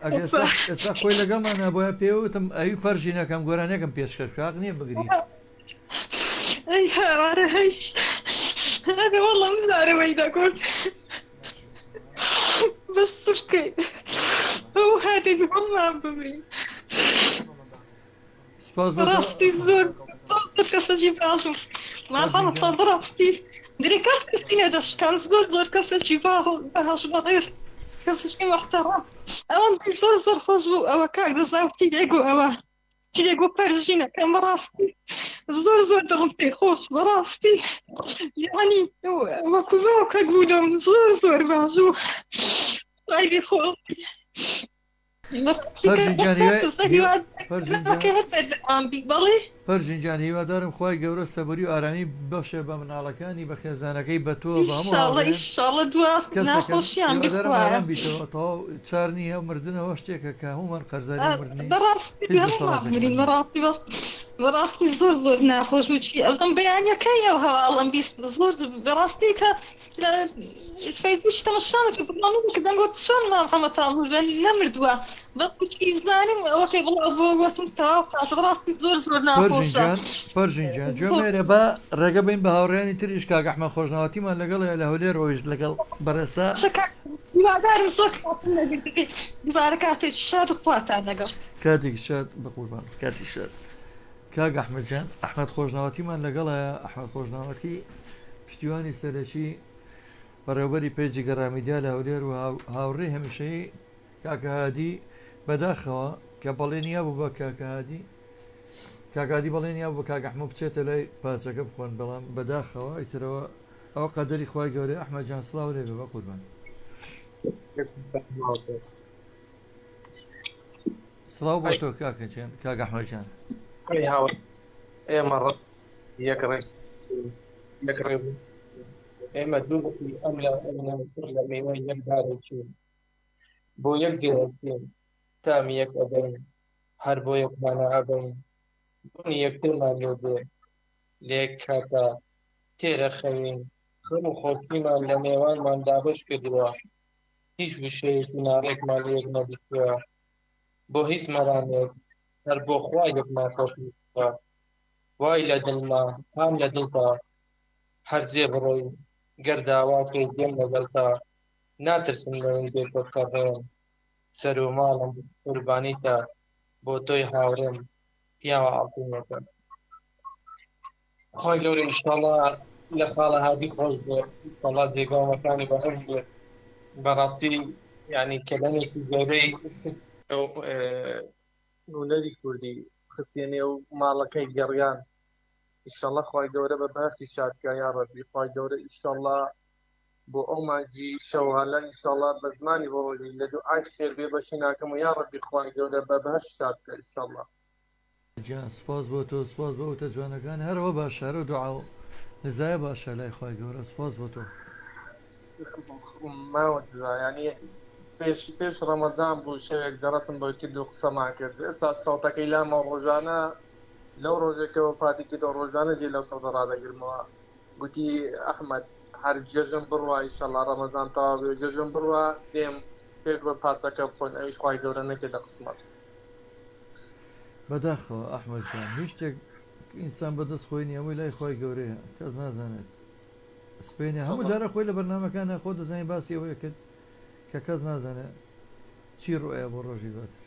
ئێستا خۆی لەگەڵمانە بۆیە پێوتم ئەوی پەرژینەکەم گۆرانەکەم پێشکەش شاق نییە بگری
ئەی هاوارە هەیش وەڵام زارەوەی دەکۆت بەس سوشکەی ئەو هاتێ هەڵمان بمرین بەڕاستی زۆر کەسەکی باشم ماڵ بەڕاستی درێ کەس کەسینە دەشکان زۆر کەسێکی باش بەڕێز کەسێکی محتەڕەم ئەوەندی زۆر خۆش بوو ئەوە کاک دەزاوتی لێگو ئەوە لێگو پەرژینەکەم بەڕاستی زۆر دڵم پێی خۆش بەڕاستی یعنی وەکو باوکەک بووم زۆر باش بوو ئایبی خۆشی
پەرژینجان هیوادارم خۆی گەورە سەبووری و ئارامی بەخشێ بە مناڵەکانی بە خێزانەکەی بە تۆ بە هەمووارم بیتەوە تەواو چار نییە و مردنەوە شتێکە کە هەمومان قەرزاری مردنی
بەڕاستی زۆر ناخۆش بچی ئەم بەیانەکەی ئەو هەواڵم بیست زۆر بەڕاستی کە فەیسبوک تەماشامە کە دەنگۆت چۆن محەممەدتاڵ نەمردووە بەچی زانیم ئەوەکەی بڵاو بۆ وەتم تاوا قاس بەڕاستی زۆر ناخۆشە
پەرژینجان جۆمێرە بە ڕێگە بین بە هاوڕێیانی تریش کاک ئەحمەد خۆشناوەتیمان لەگەڵە لە هەولێرەوەیش لەگەڵ بەڕێستا
هیوادارم زۆر دووبارە کاتێکی شاد و خواتان لەگەڵ
کاتێکی شاد بە قوربان کاتی شاد کاک ئەحمەدجان ئەحمەد خۆشناوەتیمان لەگەڵایە ئەحمەد خۆشناوەتی پشتیوانی سەرەکی بەڕێوەبەری پێیجی گەڕامیدیا لە هەولێر و هاوڕێ هەمیشەیی کاکەهادی بەداخەوە کە بەڵێنیا بوو بە کاکادی بەڵێنیا بوو کاک ئەحمەد بچێتە لای پارچەکە بخۆن بەڵام بەداخەوە ئیترەوە ئەوە قەدەری خۆی گەورەی ئەحمەدجان سڵاو لێ بێ بە قوربان سڵاو بۆ تۆ کاکەجان کاک ئەحمەدجان
ئێمە ڕەت یەکڕێ بوو ئێمە دوو ئەم لە میوەی یەکدارێکین بۆ یەک جێرەکەین تامی یەک ئەدەین هەر بۆ یەکمانە ئەبین بوونی یەکترمان لێ بێ لە یەک کاتە تێرە خەوین خەم و خۆشیمان لە نێوانمان دابش کردووە هیچ وشەیەکی ناڕێکمان لە یەک نەبیستووە بۆ هیچ مەرانێک هەر بۆ خوا یەک ناخۆشیستوە وای لە دڵما هام لە دڵتا هەر جێ بڕۆی گەرداواکەی دێم لەگەڵتا
ناترسم لەوەی بێتە کەڕێم سەر و ماڵم قوربانیتە بۆ تۆی هاوڕێم پیاوە ئاڵتونەکە خۆی گەورە ئینشاڵڵا لە خاڵە هادی خۆش بێت ئینشاڵڵا جێگاومەکانی بەهەم بێت بەڕاستی یعنی کەلەمێکی گەورەی نونەری کوردی خستێنێ و ماڵەکەی گەڕیان ئینشاڵڵا خۆی گەورە بە بەهەشتی شادکە یا ڕەبی خۆی گەورە ئینشاڵڵا بۆ ئەو مانجی شەوهالە ئینشاڵڵا بە زمانی بۆ ڕۆژی لە دوو ئای خێر بێ بەشی ناکەم و یا ڕەبی خۆی گەورە بە بەهەشت شادکە ئینشاڵڵا
سپاس بۆ تۆ سپاس بۆ ئەوتە جوانەکان هەرەوە باشە و دوعا و نزایە باشە لای خۆی گەورە سپاس بۆ تۆ
ماوە ینی پێش ڕەمەزان بوو شەوێک جەڕەسم بۆ کرد و قسەمان کرد ئێستا سەوتەکەی لامە ڕۆژانە لەو ڕۆژێکەوە فاتی کرد و ڕۆژانە جێ لەو سەوتە ڕادەگرمەوە گوتی ئەحمەد هەر جێژم بڕوە ئینشاڵڵا ڕەمەزان تەواو بێ جێژم بڕوە دێم پێک بە پاچەکە بخۆین ئەویش خۆی گەورە نەکردە قسمەت
بەداخەوە ئەحمەد جان هیچ شتێک ئینسان بەدەست خۆی نیەوەی لای خۆی گەورەیە کەس نازانێت سپێنێ هەموو جارە خۆی لە بەرنامەکانە خۆ دەزانین باسی ئەوەیە کرد کە کەس نازانێت چی ڕۆیە بۆ ڕۆژی باتر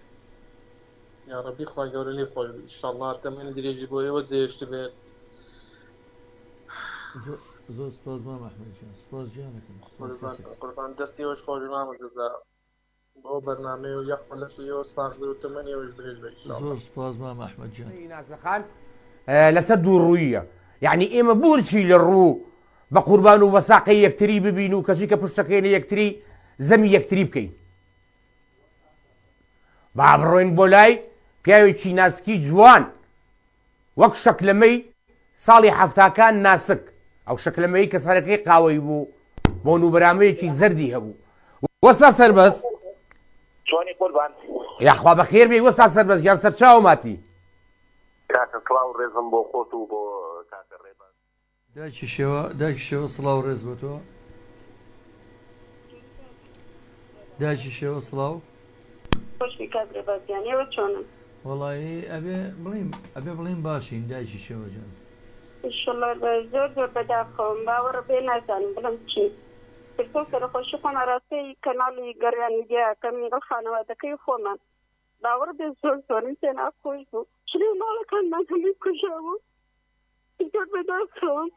یا ڕەبی خۆی گەورە لێ خۆش ئینشاڵڵا تەمەنی درێژی بۆ ئێوە جێشت بێت
زۆر سپاس مام ئەحمەد جان سپاس گیانەکەم
قوربان دەستیەوەش خۆش مامە جەزا بۆ بەرنامەی و یەخ لەشیەوە ساغ بێ و تەمەنیەوەش درێژ بێ
زۆر سپاس مام ئەحمەد جان
نازەخان لەسەر دوو ڕوویە یعنی ئێمە بورچی لە ڕوو بە قوربان و وەساقی یەکتری ببین و کەسی کە پشتەکەی لە یەکتری زەمی یەکتری بکەین با بڕۆین بۆ لای پیاوێکی ناسکی جوان وەک شەکلەمەی ساڵی حەفتاکان ناسک ئەو شەکلەمەی کە سەرەکەی قاوەی بوو بۆ نوبەرامەیەکی زەردی هەبوو وەستا سەربەز
چۆنی قوربان
یاخوا بەخێر بێ وەستا سەربەز یان سەرچاو ماتی
کاکە سڵاو ڕێزم بۆ خۆت و بۆ کاکە ڕێباز
دایکی شێوە سڵاو ڕێز بۆ تۆ دایکی شێوە سڵاو
خۆشی کاک ڕێبازیان ئێوە چۆنن
وەڵایی ئەبێ بڵین باشین دایکی شێوە جان
ئینشاڵڵا زۆر زۆر بەداخەوم باوەڕە بێ نازانم بڵم چی تۆ سەرخۆشی خۆمان ڕاستەی کەناڵی گەڕیان میدیاکەم لەگەڵ خانەوادەکەی خۆمان باوەڕ بێ زۆر زۆرم پێ ناخۆش بوو شرێ ماڵەکانمان هەمووی کوژاوە زۆر بەداخەوم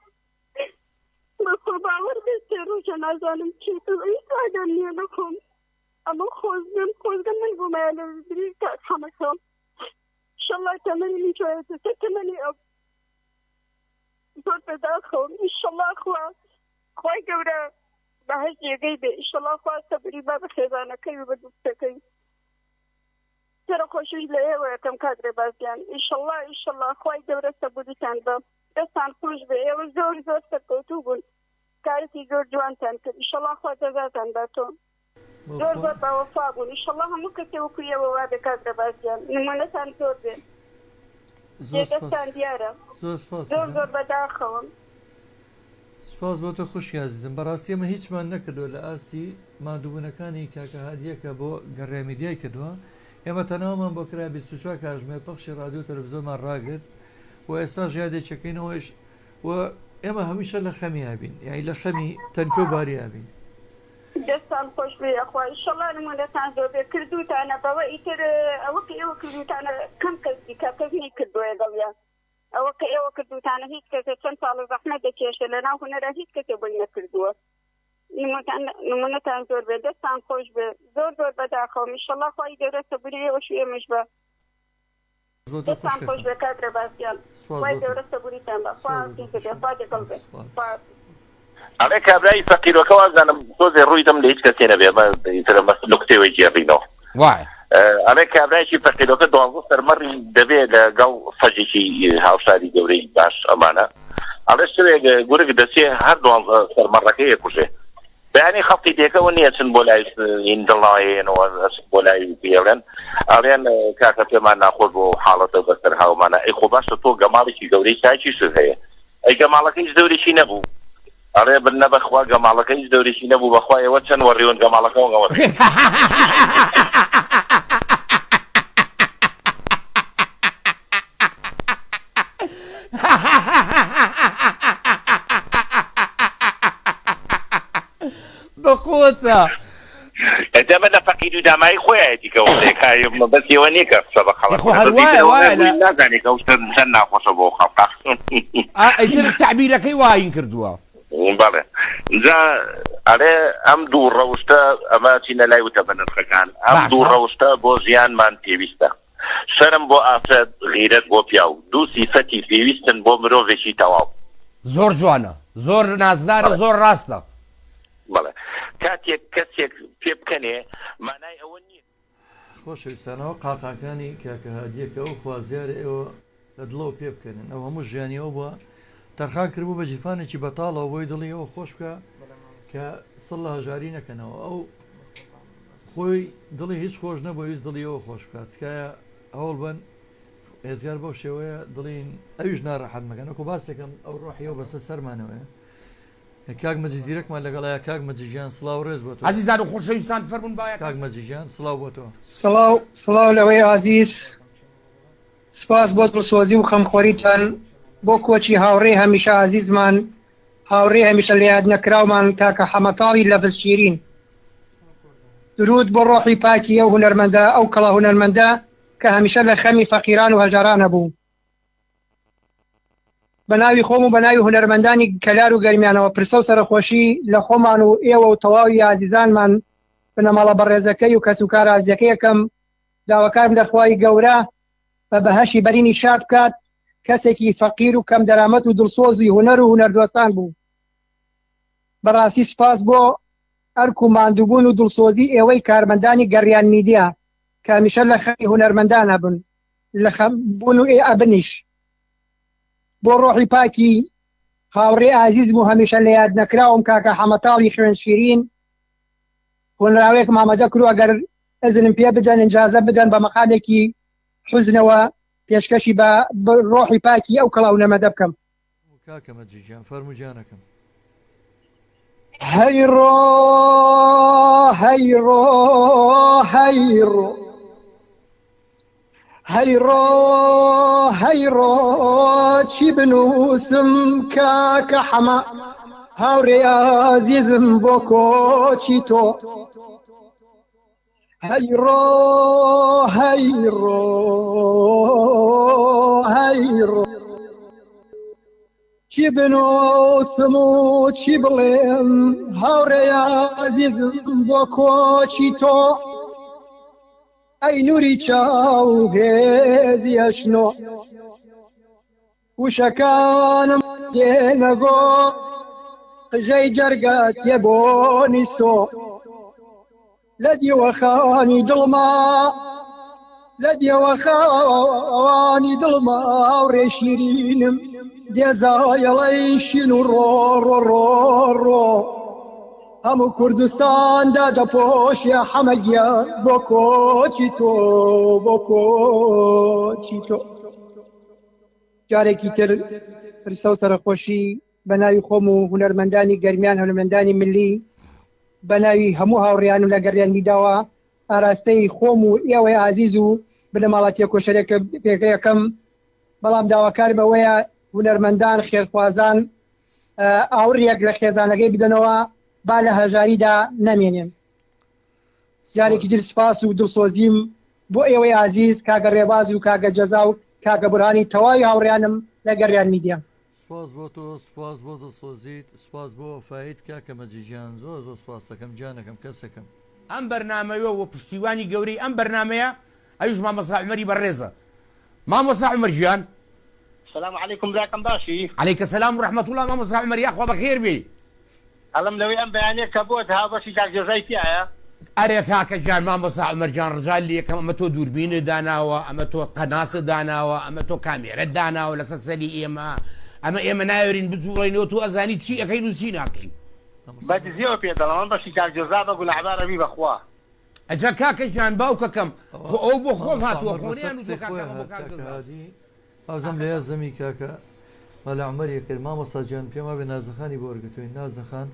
بەخۆ باوەڕ بێ سێ ڕۆژە نازانم چی ئیسادان نییە لەخۆم ئەمە خۆزگەم من بوومایە لە دری خەمەکەم ئینشاڵڵا تەمەنی میتوانێتە سەر تەمەنی ئەو زۆر بەداخەوم ئینشاڵڵا خوای گەورە بەهەشت جێگەی بێ ئینشاڵڵا خوا سەبری با بە خێزانەکەی و بە دوستەکەی سەرخۆشیش لە ئێوە یەکەم کاک ڕێبازیان ئینشاڵڵا خوای گەورە سەبوریتان بە دەستان خۆش بێ ئێوە زۆر زۆر سەرکەوتوو بوون کارێکی زۆر جوانتان کرد ئینشاڵڵا خوا جەزاتان باتۆ زۆر زۆر باوەفا بوون ئینشاڵڵا هەموو کەسێ وەکو ئێوە وا بێ کاک ڕێبازیان نمونەتان زۆر بێ جێدەستان دیارە زۆر زۆر بەداخەوم
سپاس بۆ تۆ خوشی عزیزم بەڕاستی ئەمە هیچمان نەکردووە لە ئاستی مادووبوونەکانی کاکە هادیەکە بۆ گەڕێمیدیای کردووە ئێمە تەناومان بۆ کرا 24 کاتژمێر پەخشی رادیۆ تەلەڤیزۆنمان ڕاگرت و ئێستا ژادێکەکەینەوەش و ئێمە هەمیشە لە خەمی هابین یعنی لە خەمی تەنکە و باری هابین
دەستان خۆش بێ ئەخوا ئینشاڵڵا نمونەتان زۆر بێ کردوتانە بەوە ئیتر ئەوە کە ئێوە کردوتانە کەم کەسی کە کەس نەیکردووە دڵیان ئەوە کە ئێوە کردوتانە هیچ کەسێ چەند ساڵ زەحمەت دەکێشێ لە ناو هونەرە هیچ کەسێ بۆی نەکردووە نمونەتان زۆر بێ دەستان خۆش بێ زۆر زۆر بەداخەوم ئینشاڵڵا خوای گەورە سەبوری ئێوەش ئێمەش بە دەستان خۆش بێ کاک ڕێبازیان خوای گەورە سەبوریتان بە خوا لەگەڵ بێ
ئەڵێ کابرای فەقیرەکە وازانم تۆزێ ڕوویدەم لە هیچ کەسێ نەبێ نوکتەوەی جێڕینەوە ئەڵێ کابرایکی فەقیرەکە 12 سەرمەڕی دەبێت لەگەڵ فەجێکی هاوشاری گەورەی باش ئەمانە ئەڵێ شتێک گورگ دەچێ هەر 12 سەرمەڕەکەی یەکوژێ بەیانی خەڵکی دێکەوە نییە چن بۆ لای دڵناوەیەنەوە بۆ لای پێڵێن ئەڵێن کاکە پێمان ناخۆش بۆ حاڵەتە بەسەر هاومانە ئەی خۆ باشە تۆ گەماڵێکی گەورەی سایکی شت هەیە ئەی گەماڵەکە هیچ دەورێکی نەبوو ئەڕێ بنە بەخوا گەماڵەکە هیچ دەورێکی نەبوو بەخوایەوە چەند وەڕێون گەماڵەکەەوە گەوە
بەقوتە
دامایی خۆیەتی کەوتێکایم بەسیەوە نیە کە قسە بە نازانێت چەند ناخۆشە بۆ خەڵق
ئەیتر تعبیرەکەی واین کردووە
بەڵێ جا ئەرێ ئەم دوو ڕەوشتە ئەمە چینە لای وتە بە نرخەکان ئەم دوو ڕەوشتە بۆ ژیانمان پێویستە شەرم بۆ ئافرەت غیرەت بۆ پیاو دوو سیفەتی پێویستن بۆ مرۆڤێکی تەواو
زۆر جوانە زۆر نازدارە زۆر ڕاستە
بەڵێ کاتێک کەسێک پێ بکەنێ مانای ئەوە نییە
خۆشەویستانەوە قاقاکانی کاکە هادیەکە ئەو خوازیارە ئێوە لە دڵەوە پێ بکەنن ئەو هەموو ژیانیەوە بووە تەرخان کردبوو بە جیفانێکی بەتاڵەوە بۆی دڵی ئەوە خۆش بکە کە سڵ لە هەژاری نەکەنەوە ئەو خۆی دڵی هیچ خۆش نەبوو ویست دڵی ئەوە خۆش بکات تکایە هەوڵ بن هێزگار بەو شێوەیە دڵین ئەویش ناڕەحەت مەکەن وەکو باسێکم ئەو ڕۆحیەوە بەسەر سەرمانەوەیە کاک مەجیزیرەکمان لەگەڵایە کاک مەجیژیان سڵاو ڕێز بۆ تۆ
عزیزان و خۆشەویستان فەرمون باە
کاک مەجیژیان سڵاو بۆ تۆ
سڵاو لەوەی عزیز سپاس بۆ دڵسۆزی و خەمخۆریتان بۆ کۆچی هاوڕێ هەمیشە عزیزمان هاوڕێ هەمیشە لە یاد نەکراومان کاکە حەمەتاڵی لە بزشیرین درود بۆ ڕۆحی پاکی ئەو هونەرمەندە ئەو کەڵە هونەرمەندە کە هەمیشە لە خەمی فەقیران و هەژاران هەبوو بە ناوی خۆم و بە ناوی هونەرمەندانی کەلار و گەرمیانەوە پرسە و سەرخۆشی لە خۆمان و ئێوە و تەواوی عزیزانمان بنەماڵە بەڕێزەکەی و کەسوکار عزیزەکەی یەکەم داواکارم دەخوای گەورە بە بەهەشی بەرینی شاد بکات کەسێکی فەقیر و کەم دەرامەت و دڵسۆزی هونەر و هونەردۆستان بوو بەڕاستی سپاس بۆ ئەرک و ماندووبوون و دڵسۆزی ئێوەی کارمەندانی گەڕیان میدیا کە هەمیشە لە خەمی هونەرمەندان هەبن لە خەمبوون و ئەبنیش بۆ ڕۆحی پاکی هاوڕێ عزیزم و هەمیشە لە یاد نەکراوم کاکە حەمەتاڵی خوێن شیرین هونراوەیەک مامەدە کرو ئەگەر ئەزنم پێ بدەن ئیجازە بدەن بە مەقامێکی حوزنەوە پێشکەشی بە ڕۆحی پاکی ئەو کەڵاو نەمەدە بکەم
کاکە مەجیژیان فەرمووجانەکەم
هەیڕۆ هەیڕۆ هەیڕۆ هەیڕۆ هەیڕۆ چی بنووسم کاکە حەمە هاوڕێ عزیزم بۆ کۆچی تۆ هەیڕۆ هەیڕۆ هەیڕۆ چی بنووسم و چی بڵێم هاوڕێ عزیزم بۆ کۆچی تۆ ئەی نووری چاو هێزی ئەشنۆ وشەکانم دێنەگۆ قژەی جەرگات تێ بۆنی سۆ لە دیوەخانی دڵما لە دیوەخانی دڵما هاوڕێ شیرینم دێزایەڵەی شین و ڕۆ ڕۆ ڕۆ ڕۆ هەموو کوردستاندا دەپۆشیە حەمەگیان بۆ کۆچی تۆ بۆ کۆچی تۆ جارێکی تر پرسە و سەرخۆشی بە ناوی خۆم و هونەرمەندانی گەرمیان هونەرمەندانی ملی بە ناوی هەموو هاوڕێیانم لە گەڕیان میداوە ئاراستەی خۆم و ئێوەی عزیز و بنەماڵەتی کۆشەرێکە پێکەکەم بەڵام داواکارم ئەوەیە هونەرمەندان خێرخوازان ئاوڕێک لە خێزانەکەی بدەنەوە با لە هەژاریدا نەمێنێن جارێکی تر سپاس و دڵسۆزیم بۆ ئێوەی عزیز کاگە ڕێباز و کاگە جەزا و کاگە بورهانی تەواوی هاوڕێیانم لە گەڕیان میدیا
سپاس بۆ تۆ سپاس بۆ دڵسۆزیت سپاس بۆ فایت کاکە مەجیژیان زۆر زۆر سپاس دەکەم جانەکەم کەسەکەم
ئەم بەرنامەوە و پشتیوانی گەورەی ئەم بەرنمەیە ئەوش مامۆستا عومەری بەڕێزە مامۆستا عومەر گیان
السلام عليكم براكم باشي
عليك السلام ورحمة الله مامۆستا عومەر یاخوا بەخێر بێ
ئەڵم لەوەی ئەم بەیانەیە کە بۆت ها بەشی کاکجێژای تایە
ئەرێ کاکە جان مامۆستا عومەر جان ڕجال لە یەکەم ئەمە تۆ دووربینت داناوە ئەمە تۆ قەناست داناوە ئەمە تۆ کامێرەت داناوە لەسەر سەری ئێمە ئەمە ئێمە ناوێرین بچوڕێنەوە تو ئەزانی چی ئەەکەین و چی ناکەین
بەدزیەوە پێ دەڵم ئەم بەشی کاکجێژا بە گولەعبارەبی بەخوا
ئەجا کاکەش جان باوکەکەم ئەو بۆ خۆم هاتووە خۆریان
ئازم لە زەمی کاکە مەلا عومەری کرد مامۆستا جان پێما بێ نازەخانی بۆ وەرگتوین نازەخان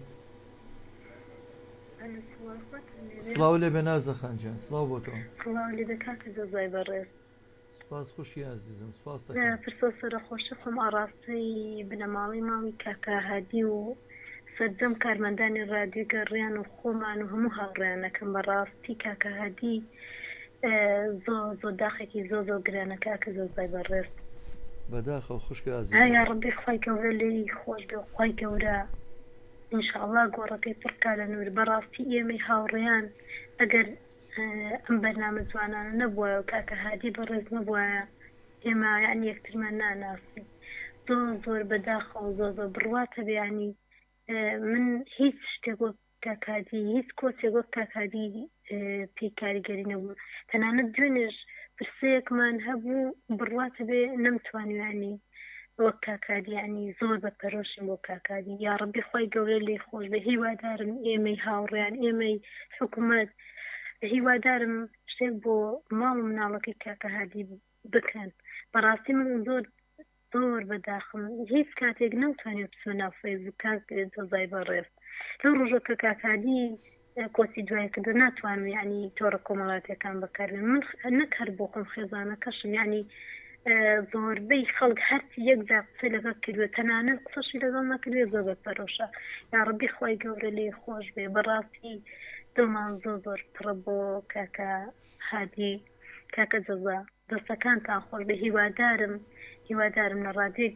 سڵاو لێ بێ نازەخان جان سڵاو بۆ تۆ سپاس خوشی عزیزم سپاس
پرسە سەرخۆشی خۆم ئاڕاستەی بنەماڵی ماوی کاکە هادی و سەرجەم کارمەندانی ڕادیۆ گەڕیان و خۆمان و هەموو هاوڕێیانەکەم بەڕاستی کاکە هادی زۆر داخێکی زۆر گرانەکە کە زۆزای بەڕێز
بەداخە خوشکە ئازیز
یا ڕەبی خوای گەورە لێی خۆش بێ خوای گەورە ئینشاءڵڵا گۆڕەکەی پڕکا لە نور بەڕاستی ئێمەی هاوڕێیان ئەگەر ئەم بەرنامە جوانانە نەبووە و کاکە هادی بەڕێز نەبووە ئێمە یعنی یەکترمان ناناسی زۆر بەداخەوە زۆر بڕواتە بێ من هیچ شتێک وەک کاکادی هیچ کۆچێک وەک کاکادی پێی کاریگەری نەبوو تەنانەت دوێنێش پرسەیەکمان هەبوو بڕواتە بێ نەمتوانیانی وەک کاکادی ینی زۆر بە پەرۆشیم بۆ کاکادی یا ڕەبی خۆی گەورە لێی خۆش بە هیوادارم ئێمەی هاوڕێیان ئێمەی حکوومەت هیوادارم شتێک بۆ ماڵ و مناڵەکەی کاکە هادی بکەن بەڕاستی من زۆر بەداخم هیچ کاتێک نەوتوانێت بچمە ناو فەیسبووک دەزای بەڕێز لەو ڕۆژە کە کاکادی کۆچی دوای کردو ناتوانم ینی تۆڕە کۆمەڵاتیەکان بەکاربێن من نەکار بۆ خۆم خێزانەکەشم ینی زۆربەی خەڵک هەرچی یەکجار قسە لەگەڵ کردووە تەنانەت قسەشی لەگەڵ نەکردوێ زۆر بەپەرۆشە یا ڕەبی خۆی گەورە لێ خۆش بێ بەڕاستی دڵمان زۆر پڕە بۆ کاکە هادی کاکە جەزا دەستەکانتان خۆش بێ هیوادارم لە ڕادێ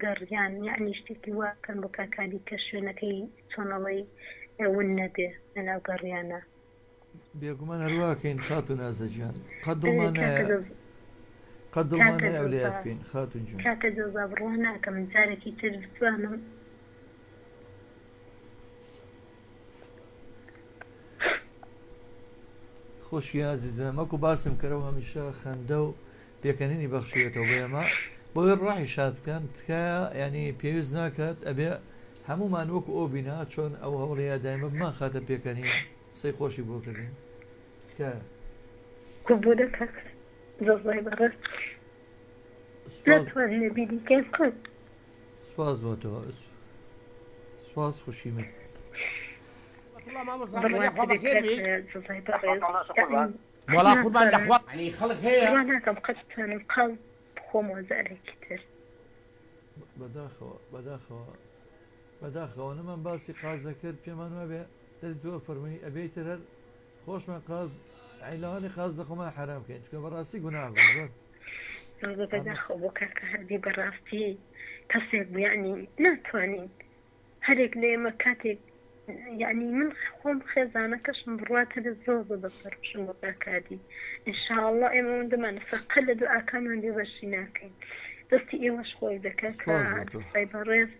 گەڕیان یعنی شتێکی واکەن بۆ کاکادی کە شوێنەکەی چۆنەڵی ون نەبێ لەناو گەڕیانە
بێگومان هەروواکەین خاتون ئازەجیان قەت دڵمان ئەولێت بکەین خاتون جون
کاکە جەزا بڕوا ناکەم جارێکی تر بتوانم
خۆشی عزیزم وەکو باسم کردەوە هەمیشە خەندە و پێکەنینی بەخشێتەوە بۆ ئێمە بۆی ڕاحی شاد بکەن تکایە ینی پێویست ناکات ئەبێ هەمومان وەکو ئەو بینا چۆن ئەو هەوڵەیە دایمە بمان خاتە پێکەنی قسەی خۆشی بۆ کردین تکایە سپاس بۆ تۆ سپاس خوشی من
وڵا قوربان لەخوا خەڵک هەیە
ناکەم قەتتانم قەڵ خۆم وەزارێکی تر
بەداخەوە نەمان باسی قازە کرد پێمان وابێ دەتوە فەرمووی ئەبێتر هەر خۆشمان قاز عیلانی قاز دەخۆمان حرام بکەین چکە بەڕاستی گوناه زۆر
بەداخەوە بۆ کاکە هادی بەڕاستی کەسێک بوو یعنی ناتوانین هەرێک لە ئێمە کاتێک یعنی من خۆم خێزانەکەشم بڕاتە بێ زۆر بەپەرۆشم بۆ کاکادی ئینشاءڵڵا ئێمە وندەمان فەقە لە دوعاکانمان بێبەشی ناکەین دەستی ئێوەش خۆی دەکات کە بەڕێز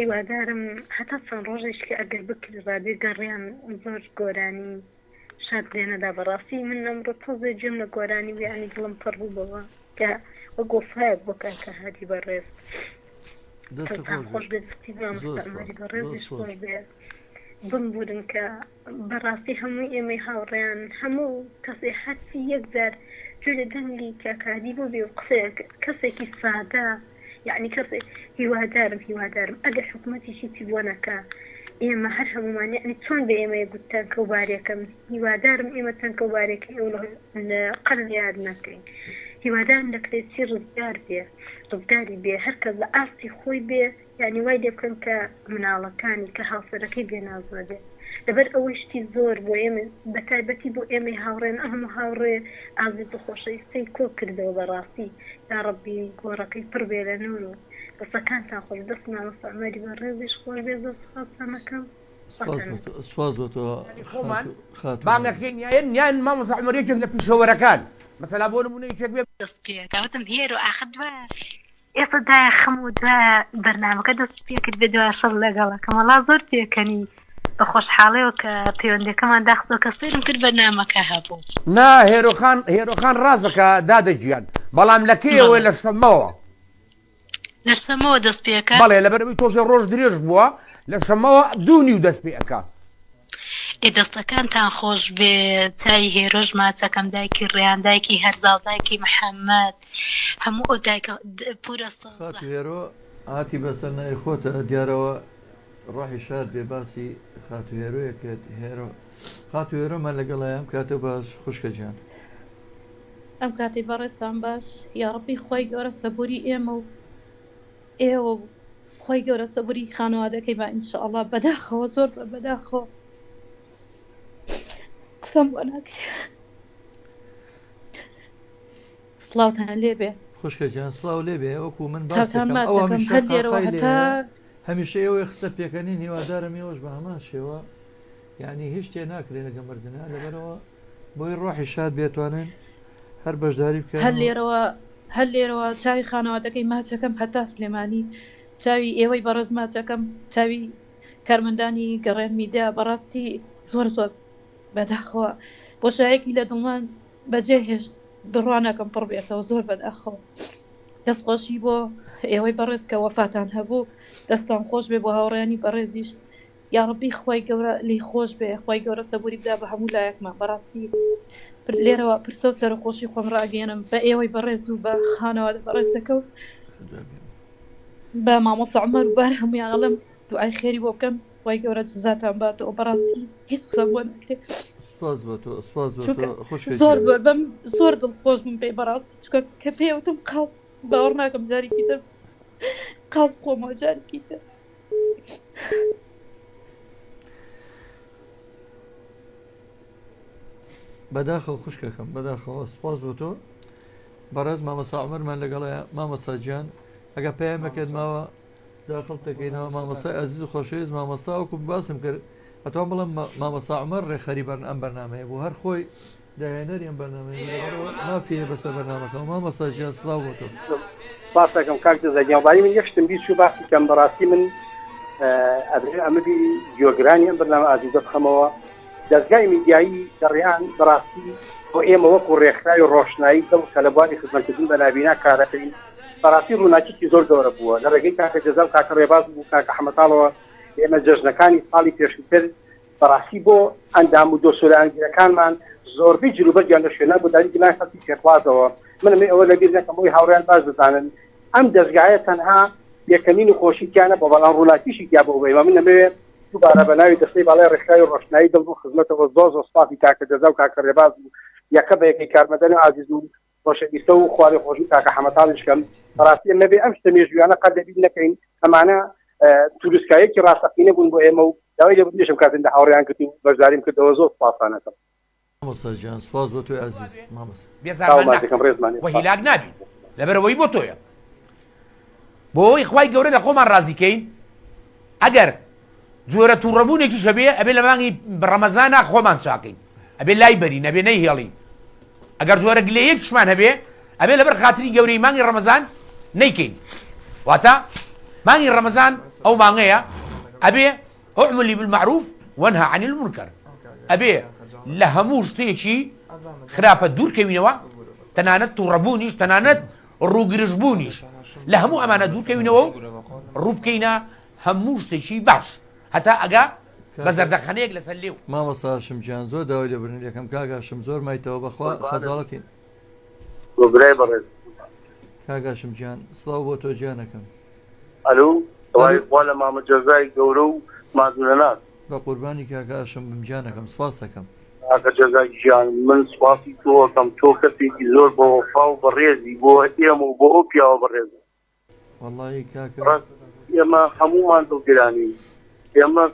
هیوادارم هەتا چەند ڕۆژێشکی ئەگەر بکرد ڕادێ گەڕیان زۆر گۆرانی شاد لێنەدا بەڕاستی من ئەمڕۆ تۆزێ جێم لە گۆرانی بیانی دڵم پڕ بوو بەوە کە وەگۆفایەک بۆ کاکە هادی بەڕێز خۆش بێ دستی مستەعمەری بەڕێزیش خۆش بێ بمبورن کە بەڕاستی هەموو ئێمەی هاوڕێیان هەموو کەسێ حەسی یەکجار گوێ لە دەنگی کاکادی بۆ بێ و کەسێکی سادە یعنی کەسێک هیوادارم ئەگەر حکوومەتیشی چی بۆ نەکە ئێمە هەر هەمومان یعنی چۆن بە ئێمە گوت تەنکەوبارێکم هیوادارم ئێمە تەنکەوبارێکی ئەو لە قەرن یاد نەکەین هیوادارم دەکرێتی ڕزگاری بێ هەرکەس لە ئاستی خۆی بێ یعنی وای لێ بکەن کە مناڵەکانی کە هاوسەرەکەی بێنازوە بێ لەبەر ئەوەی شتی زۆر بۆ ئێمە بەتایبەتی بۆ ئێمەی هاوڕێن هەموو هاوڕێ ئازیز و خۆشەویستەی کۆ کردەوە بەڕاستی یا ڕەبی گۆڕەکەی پڕ بێ لە نور و دەستەکانتان خۆش دەستمان مستەعمەری بەڕێزیش خۆش بێ زۆر سپاسانەکەم
سپاس بۆ تۆ
خۆمان بانگەکەی نیان مامۆستا عومەرێکێک لە پیشەوەرەکان مەسەلا بۆ نمونەیەکێک بێ
دەست پێکەوتم هێر و ئاخر دووە ئێستا دای خەم و دوای بەرنامەکە دەست پێ کرد بێ دوای شەڕ لەگەڵەکەم وەڵا زۆر پێکەنی بە خۆشحاڵیەوە کە پەیوەندەکەمان داخستەوە کە سێرم کرد بەرنامەکە هەبوو
نا هێرۆخان ڕازەکە دادەگیان بەڵام لەکەیەوە لە شەمەوە
لە شەمەوە دەست پێکە
بەڵێ لەبەرەوەی تۆزێ ڕۆژ درێژ بووە لە شەمەوە دوونی و دەست پێەکە
دەستەکانتان خۆش بێ چای هێرۆژ ماچەکەم دایکی ڕێیان دایکی هەرزاڵ دایکی محەممەد هەموو ئەو دایکە پورە
هێرۆ هاتی بەسەر نای خۆتە دیارەوە ڕۆحی شاد بێ باسی خاتو هێرۆیەکێت خاتو هێرۆمان لەگەڵایەم کاتە باش خوشکە گیان
ئەم کاتی بەڕێستان باش یا ڕەبی خۆی گەورە سەبووری ئێمە و ئێوە خۆی گەورە سەبوری خانەوادەکەی با ئینشاءالله بەداخەوە زۆر بەداخەوە قسەم بۆ ناکرێ. سڵاوتان لێبێ
خوشکە جان سڵاو لێبێ وەکو من
چاوتان ماچەکەم هەر لێرەوە هەتا
هەمیشە ئێوەی خستە پێکەنی هیوادارم ئێوەش بە هەمان شێوە یعنی هیچ شتێ ناکرێت لەگە مردنە لەبەرەوە بۆی ڕۆحی شاد بێتوانن هەر بەشداری بکەن.
هەر لێرەوە چاوی خانەوادەکەی ماچەکەم هەتا سلێمانی چاوی ئێوەی بەڕێز ماچەکەم چاوی کارمەندانی گەڕێن میدیا بەڕاستی زۆر بەداخەوە بۆشایەکی لە دڵمان بەجێ هێشت بڕوانەکەم پڕ بێتەوە زۆر بەداخەوە. دەستخۆشی بۆ ئێوەی بەڕێز کە وەفاتان هەبوو دەستان خۆش بێ بۆ هاوڕێنی بەڕێزیش یاڕبی خۆی گەورە لی خۆش بێ خۆی گەورە سەبوری بدا بە هەموو لایەکمان بەڕاستی لێرەوە پرسە و سەرخۆشی خۆم ڕاگەێنم بە ئێوەی بەڕێز و بە خانەوادە بەڕێزەکە و بە مامۆستا عومەر و بار هەمویان ئەڵێم دوعای خێری بۆ بکەم خۆی گەورە جزاتان باتەوە بەڕاستی هیچ قسەم بۆ ناکرێت. زۆر بەم زۆر دڵخۆش بووم پێی بەڕاستی چکە کە پێوتم قاس باوەڕ ناکەم جارێکی تر قاس بخۆمەوە جارێکی تر.
بەداخەوە خوشکەکەم بەداخەوە سپاس بۆ تۆ بەڕێز مامۆستا عومەرمان لەگەڵەیە مامۆستا گیان ئەگە پەیامەکەت ماوە داخڵ دەکەینەوە مامۆستای ئەزیز و خۆشەویست مامۆستا وەکو باسم کرد ئەتوان بڵم مامۆستا عومەر ڕێخەری ئەم بەرنامەیە بۆ هەر خۆی داهێنەری ئەم بەرنامەیە مافیە بەسەر بەرنامەکەەوە مامۆستا گیان سڵاو بۆ تۆ.
باسەکەم کاک دەزەگیانبایی من یەشتم بیست و باسی کەم بەڕاستی من ئەمەبی جیۆگرانی ئەم بەرنامە ئازیزە بخەمەوە دەستگای میدیایی دەڕیان بەڕاستی بۆ ئێمە وەکو ڕێکخراوی ڕۆشنایی دڵ کە لە بواری خزمەتکردن بە نابینا کارەکەین بەڕاستی ڕووناکیی زۆر گەورە بووە لە ڕێگەی کاکە جەزا و کاکە ڕێباز بوو کاکە حەمەتاڵەوە ئێمە جەژنەکانی ساڵی پێشتر بەڕاستی بۆ ئەندام و دۆسۆرانگیرەکانمان زۆربەی جلوبەرگیان لە شوێنە بۆ داری گنای خەڵکی پێخوازەوە منمێ ئەوە لەبیر نەکەم بۆی هاوڕێیان باش بزانن ئەم دەستگایە تەنها یەکەمین و خۆشییانە بە بەڵام ڕووناکیشی گیا بۆ بێ من نەبێت دووبارە بە ناوی دەستەی باڵای ڕێکخراوی ڕۆشنایی دڵ و خزمەتەوە زۆر سپاسی کاکە جەزا و کاکە ڕێباز بوو یەکە بە یەکەی کارمەندانی عازیز و خۆشەویستە و خواری خۆشی کاکە حەمەتاڵیش کەم بەڕاستی نەبێ ئەم شتە مێژویانە قەت لەبیر نەکەین ئەمانە توریستکایەکی ڕاستەقینە بوون بۆ ئێمە و داوای لێ بودێشم کاتن لە هاوڕێیان کرد و بەشداریم کردەوە زۆر سپاسانەکەم.
مامۆستا گیان سپاس بۆ تۆی عەزیز
بێزارمان هیلاک نابین لەبەرەوەی بۆ تۆیە بۆی خوای گەورە لە خۆمان ڕازیکەین ئەگەر جۆرە تووڕەبوونێکی شەبێ ئەبێ لە مانگی ڕەمەزانە خۆمان چاکەین ئەبێ لای بەرین ئەبێ نەیهێڵین ئەگەر جۆرە گلەیەکشمان هەبێ ئەبێ لەبەر خاتری گەورەی مانگی ڕەمەزان نەیکەین واتە مانگی ڕەمەزان ئەو مانگەیە ئەبێ ئوعملی بالمعروف وەنها عن المنکر ئەبێ لە هەموو شتێکی خراپە دوورکەوینەوە تەنانەت تووڕەبوونیش تەنانەت ڕووگرژبوونیش لە هەموو ئەمانە دوورکەوینەوە و ڕووبکەینە هەموو شتێکی باش هەتا ئەگا بە زەردەخەنەیەک لەسەر لێو.
مامۆستا هاشم گیان زۆر داوای لێبوورن یەکەم کاگاشم زۆر مایتەوە بەخوا خەجاڵەتین کاگاشم گیان سڵاو بۆ تۆ گیانەکەم.
ئەلو وا لە مامە جەزای گەورە و مازوونەنات
بە قوربانی کاگاشم بمجانەکەم سپاس دەکەم.
کاکە جەزای گیان من سپاسی تۆکەم تۆ کەسێکی زۆر بە وەفا و بەڕێزی بۆ ئێمە و بۆ ئەو پیاوە بەڕێز
وەڵڵی کاکە
ئێمە هەمومان دڵگرانی ئێمە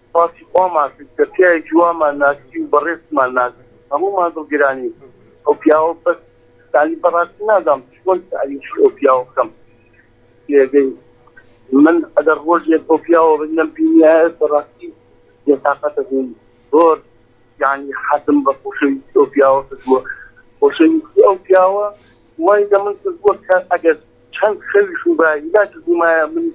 سپاسی خۆمان کە پیاوی جووامان ناسی و بەڕێزمان ناسی هەمومان دڵگرانی ئەو پیاوە بەس تالی بەڕاستی نادام چۆن تاریخ ئەو پیاوە بکەم من ئەگەر ڕۆژێک ئەو پیاوە بنەم بینایە بەڕاستی یەتاقەتە بوون زۆر یعنی حەزم بە خۆشەویستی ئەو پیاوە کردووە خۆشەویستی ئەو پیاوە وای لە من کردووە کە ئەگەر چەند خەویش و بایلا کردومایە من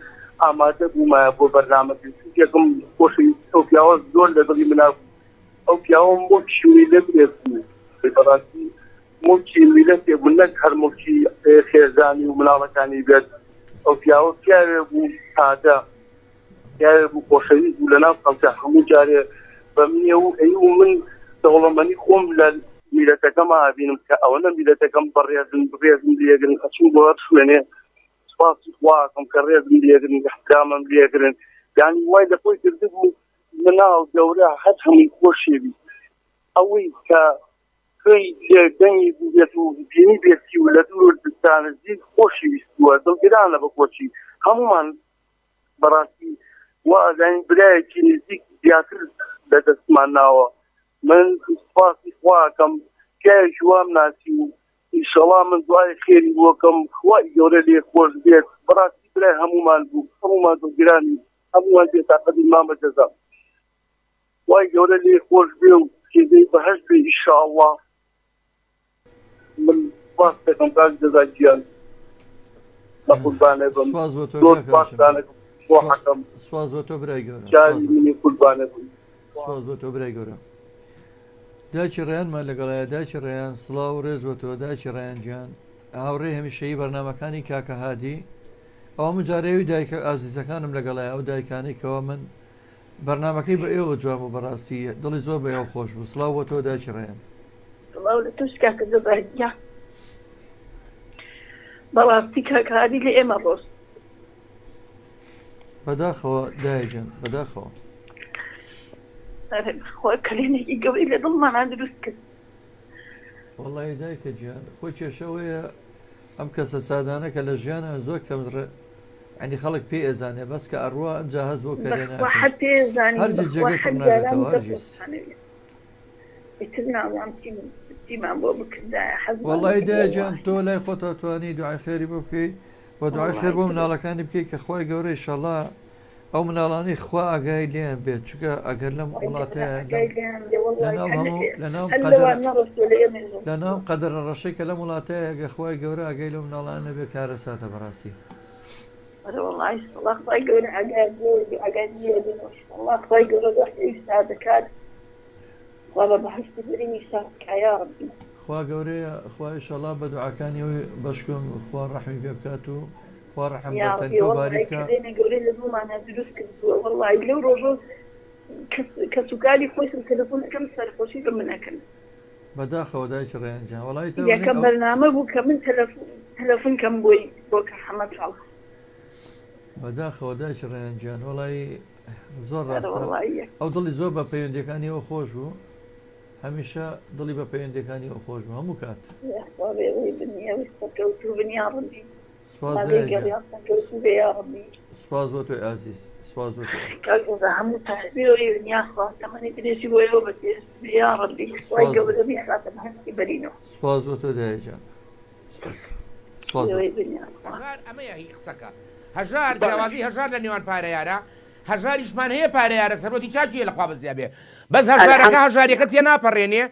ئامادە بوومایە بۆ بەرنامەکە یەکەم خۆشەویستی ئەو پیاوە زۆر لە دڵی منە ئەو پیاوە مۆکی میلەت بێت بوو بەڕاستی مۆکی میلەتێ بوو نەک هەر مۆکی خێزانی و مناڵەکانی بێت ئەو پیاوە پیاوێ بوو سادە پیاوێ بوو خۆشەویست بوو لەناو خەڵکە هەموو جارێ بە منێ و ئەی و من دەوڵەمەنی خۆم لە میلەتەکەم ئابینم کە ئەوەنە میلەتەکەم بەڕێزم لێگرن ئەچوو بۆ هەر شوێنێ سپاسی خواکەم کە ڕێزم لێگرن احترامم لێگرن یعنی وای لە خۆی کردبوو مناڵ گەورە هەر هەمووی خۆشێوی ئەوەی کە خۆی لێگەنی بێت و بینی بێتی و لە دوور دستانە زیاد خۆشەویست بووە دڵگرانە بە خۆشی هەمومان بەڕاستی وازانین برایەکی نزیک زیاتر لە دەستمان ناوە من سپاسی خواکەم کایش وام ناسی و ئینشەڵا من دوای خێری بۆکەم خوای گەورە لێ خۆش بێت بەڕاستی برای هەمومان بوو هەمومان دڵگرانی هەمومان بێتاقەتی مامە جەزا خوای گەورە لێ خۆش بێ و کێدەی بەهەشت بێ ئینشاءڵڵا من سپاس دەکەم کاک جەزا گیان بە قوربانێ بم زۆر سپاسدانەکەم بۆ حەکەم
سپاس بۆ تۆ برای گەورە
جاری منی قوربانێ بم
سپاس بۆ تۆ برای گەورە داچی ڕێیانمان لەگەڵایە داچی ڕێیان سڵاو و ڕێز بۆ تۆ داچی ڕێیان گیان هاوڕێی هەمیشەیی بەرنامەکانی کاکە هادی ئەو مجارەوی دایکە ئازیزەکانم لەگەڵایە ئەو دایکانەی کەەوە من بەرنمەکەی بە ئێوە جوام و بەڕاستی دڵی زۆر بە ئێوە خۆش بوو سڵاو بۆ تۆ داچی ڕێیان
سڵاو لە تۆش کاکە جەزا بەڕاستی کاکە هادی لە ئێمە ڕۆست
بەداخەوە دایجان بەداخەوە
خۆی کلێنێکی گەوری لە دڵمانان دروست کرد
وەڵی دایکە گیان خۆی کێشەوەیە ئەم کەسە سادانە کە لە ژیانە زۆر کەمڕ ئەنی خەڵک پێ ئێزانێ بەس کە ئەڕوا ئەجا هەز بۆ کەێنە هەرجی جێگە کڕناێتەوە وەڵی دایجان تۆ لای خۆتە توانی دوعای خێری بۆ بکەیت بۆ دوعای خێر بۆ مناڵەکانی بکەیت کە خۆی گەورەی شەڵا ئەو مناڵانی خوا ئاگای لێیان بێت چکە ئەگەر لەم وڵاتەیە لەناو قەدر ڕەشەی کە لەم وڵاتەیە گە خۆی گەورە ئاگەی لە مناڵانە بێ کارە ساتە بەڕاستی خوا گەورەیە خوای شەڵا بە دوعاکانی ئەوی بەشکم خوا ڕەحمی پێ بکات و خوا ڕەحم بەتەن تۆ باریکە
لەو ڕۆژۆ کە سوکاری خۆشم تەلەفۆنەکەم سەرخۆشی بە منەکەن
بەداخەوە دایکی ڕێیانجان وڵی
یەکەم بەرنامە بوو کە من تەلەفۆنکەم بۆی بۆ کە حەمەد ڕاو
بەداخەوە دایکی ڕێیانجان وڵی زۆر ڕاستە ئەو دڵی زۆر بە پەیوەندەکانی ئەوە خۆش بوو هەمیشە دڵی بە پەیوەندەکانی ئەو خۆش بوو هەموو کات سپاس بۆ تۆی ئازیز سپاس بۆ
هەموو تاخواستەمەنی درێژی بۆ ئێوە بەرینەوە
سپاس بۆ تۆ دایجان
ئەمەیە هی قسەکە هەژار جیاوازی هەژار لە نێوان پارەیارە هەژاریشمان هەیە پارەیارە سەرۆتی چاکیە لە خوا بەزیا بێ بەس هەژارەکە هەژاریەکە تێ ناپەڕێنێ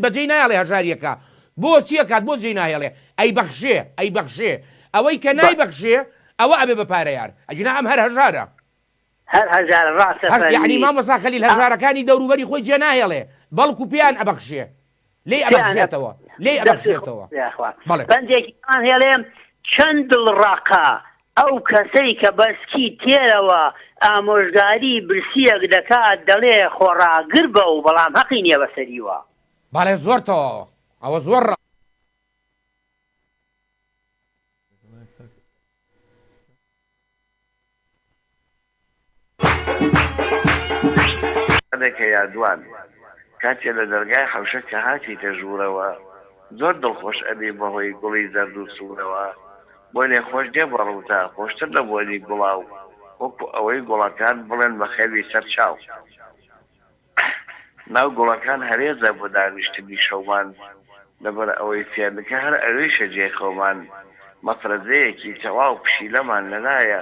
بەجێی نایڵێ هەژاریەکە بۆ چیە کات بۆ جێی نایڵێ ئەی بەخشێ ئەی بەخشێ ئەوەی کە نای بەخشێ ئەوە ئەبێ بە پارەیار ئەجنا ئەم هەر هەژارە
هەر هەژار ڕاستە
یعنی مامۆستا خەلیل هەژارەکانی دەوروبەری خۆی جێ ناهێڵێ بەڵکو پیان ئەبەخشێ لێ ئەبەخشێتەوە لێ ئەبەخشێتەوە
بەندێکیان هێڵێم چەند دڵڕاقا ئەو کەسەی کە بەسکی تێرەوە ئامۆژگاری برسیەک دەکات دەڵێ خۆڕاگر بە و بەڵام حەقی نییە بەسەریوە
باڵێ زۆرتەوە ئەوە زۆر
کە یادوان کاتێ لە دەرگای حەوشە کە هاتی تەژوورەوە زۆر دڵخۆش ئەبێ بەهۆی گوڵی زەرد و سوورەوە بۆ لێ خۆش دێ بەڕووتە خۆشتر لە بۆلی گوڵاو وەکو ئەوەی گوڵەکان بڵێن بە خێوی سەر چاو ناو گوڵەکان هەرێزە بۆ دانیشتنی شەومان لەبەر ئەوەی فێرنەکە هەر ئەوەیشە جێ خۆمان مەفرەزەیەکی تەواو پشیلەمان لەلایە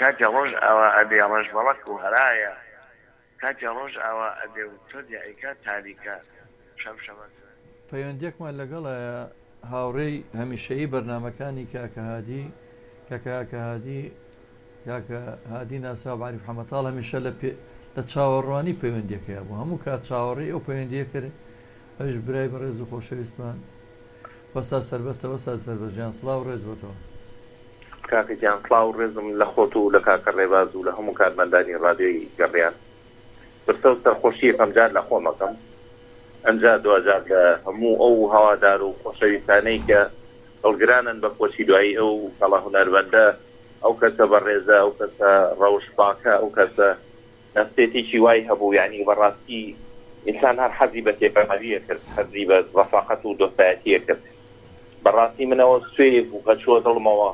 کاتێ ڕۆژ ئەوە ئەبێ ڕەش بەڵەک و هەرایە کاتێ ڕۆژ ئەوە ئەبێ و تۆ دیائیکە تاریکە شەمشەمەکە
پەیوەندێکمان لەگەڵە هاوڕێی هەمیشەیی بەرنمەکانی کاکە هادی کاکە هادی ناسا عریف حەمەتاڵ هەمیشە لە چاوەڕوانی پەیوەندیەکەیە بوو هەموو کات چاوەڕێی ئەو پەیوەندیە کرد ئەوش برای بەڕێز و خۆشەویستمان وەستا سەربەستە وەستا سەربەستیان سڵاو ڕێز بۆتەوە
کاکەجان سڵاو ڕێزم لە خۆت و لە کاکە ڕێباز و لە هەموو کارمەندانی ڕادیۆی گەڕیان برسە و سەرخۆشیە ئەمجار لە خۆمەکەم ئەمجا دوجار لە هەموو ئەو هەوادار و خۆشەویستانەی کە هەڵگرانن بە کۆچی دوایی ئەو کەڵە هونەربەندە ئەو کەسە بەڕێزە ئەو کەسە ڕەوش باکە ئەو کەسە نەستێتێکی وای هەبوو یعنی بەڕاستی ئینسان هەر حەزی بە تێپەمەریە کرد حەزی بە ڕەفاقەت و دۆستایەتیە کرد بەڕاستی منەوە سوێ و قەچۆ دڵمەوە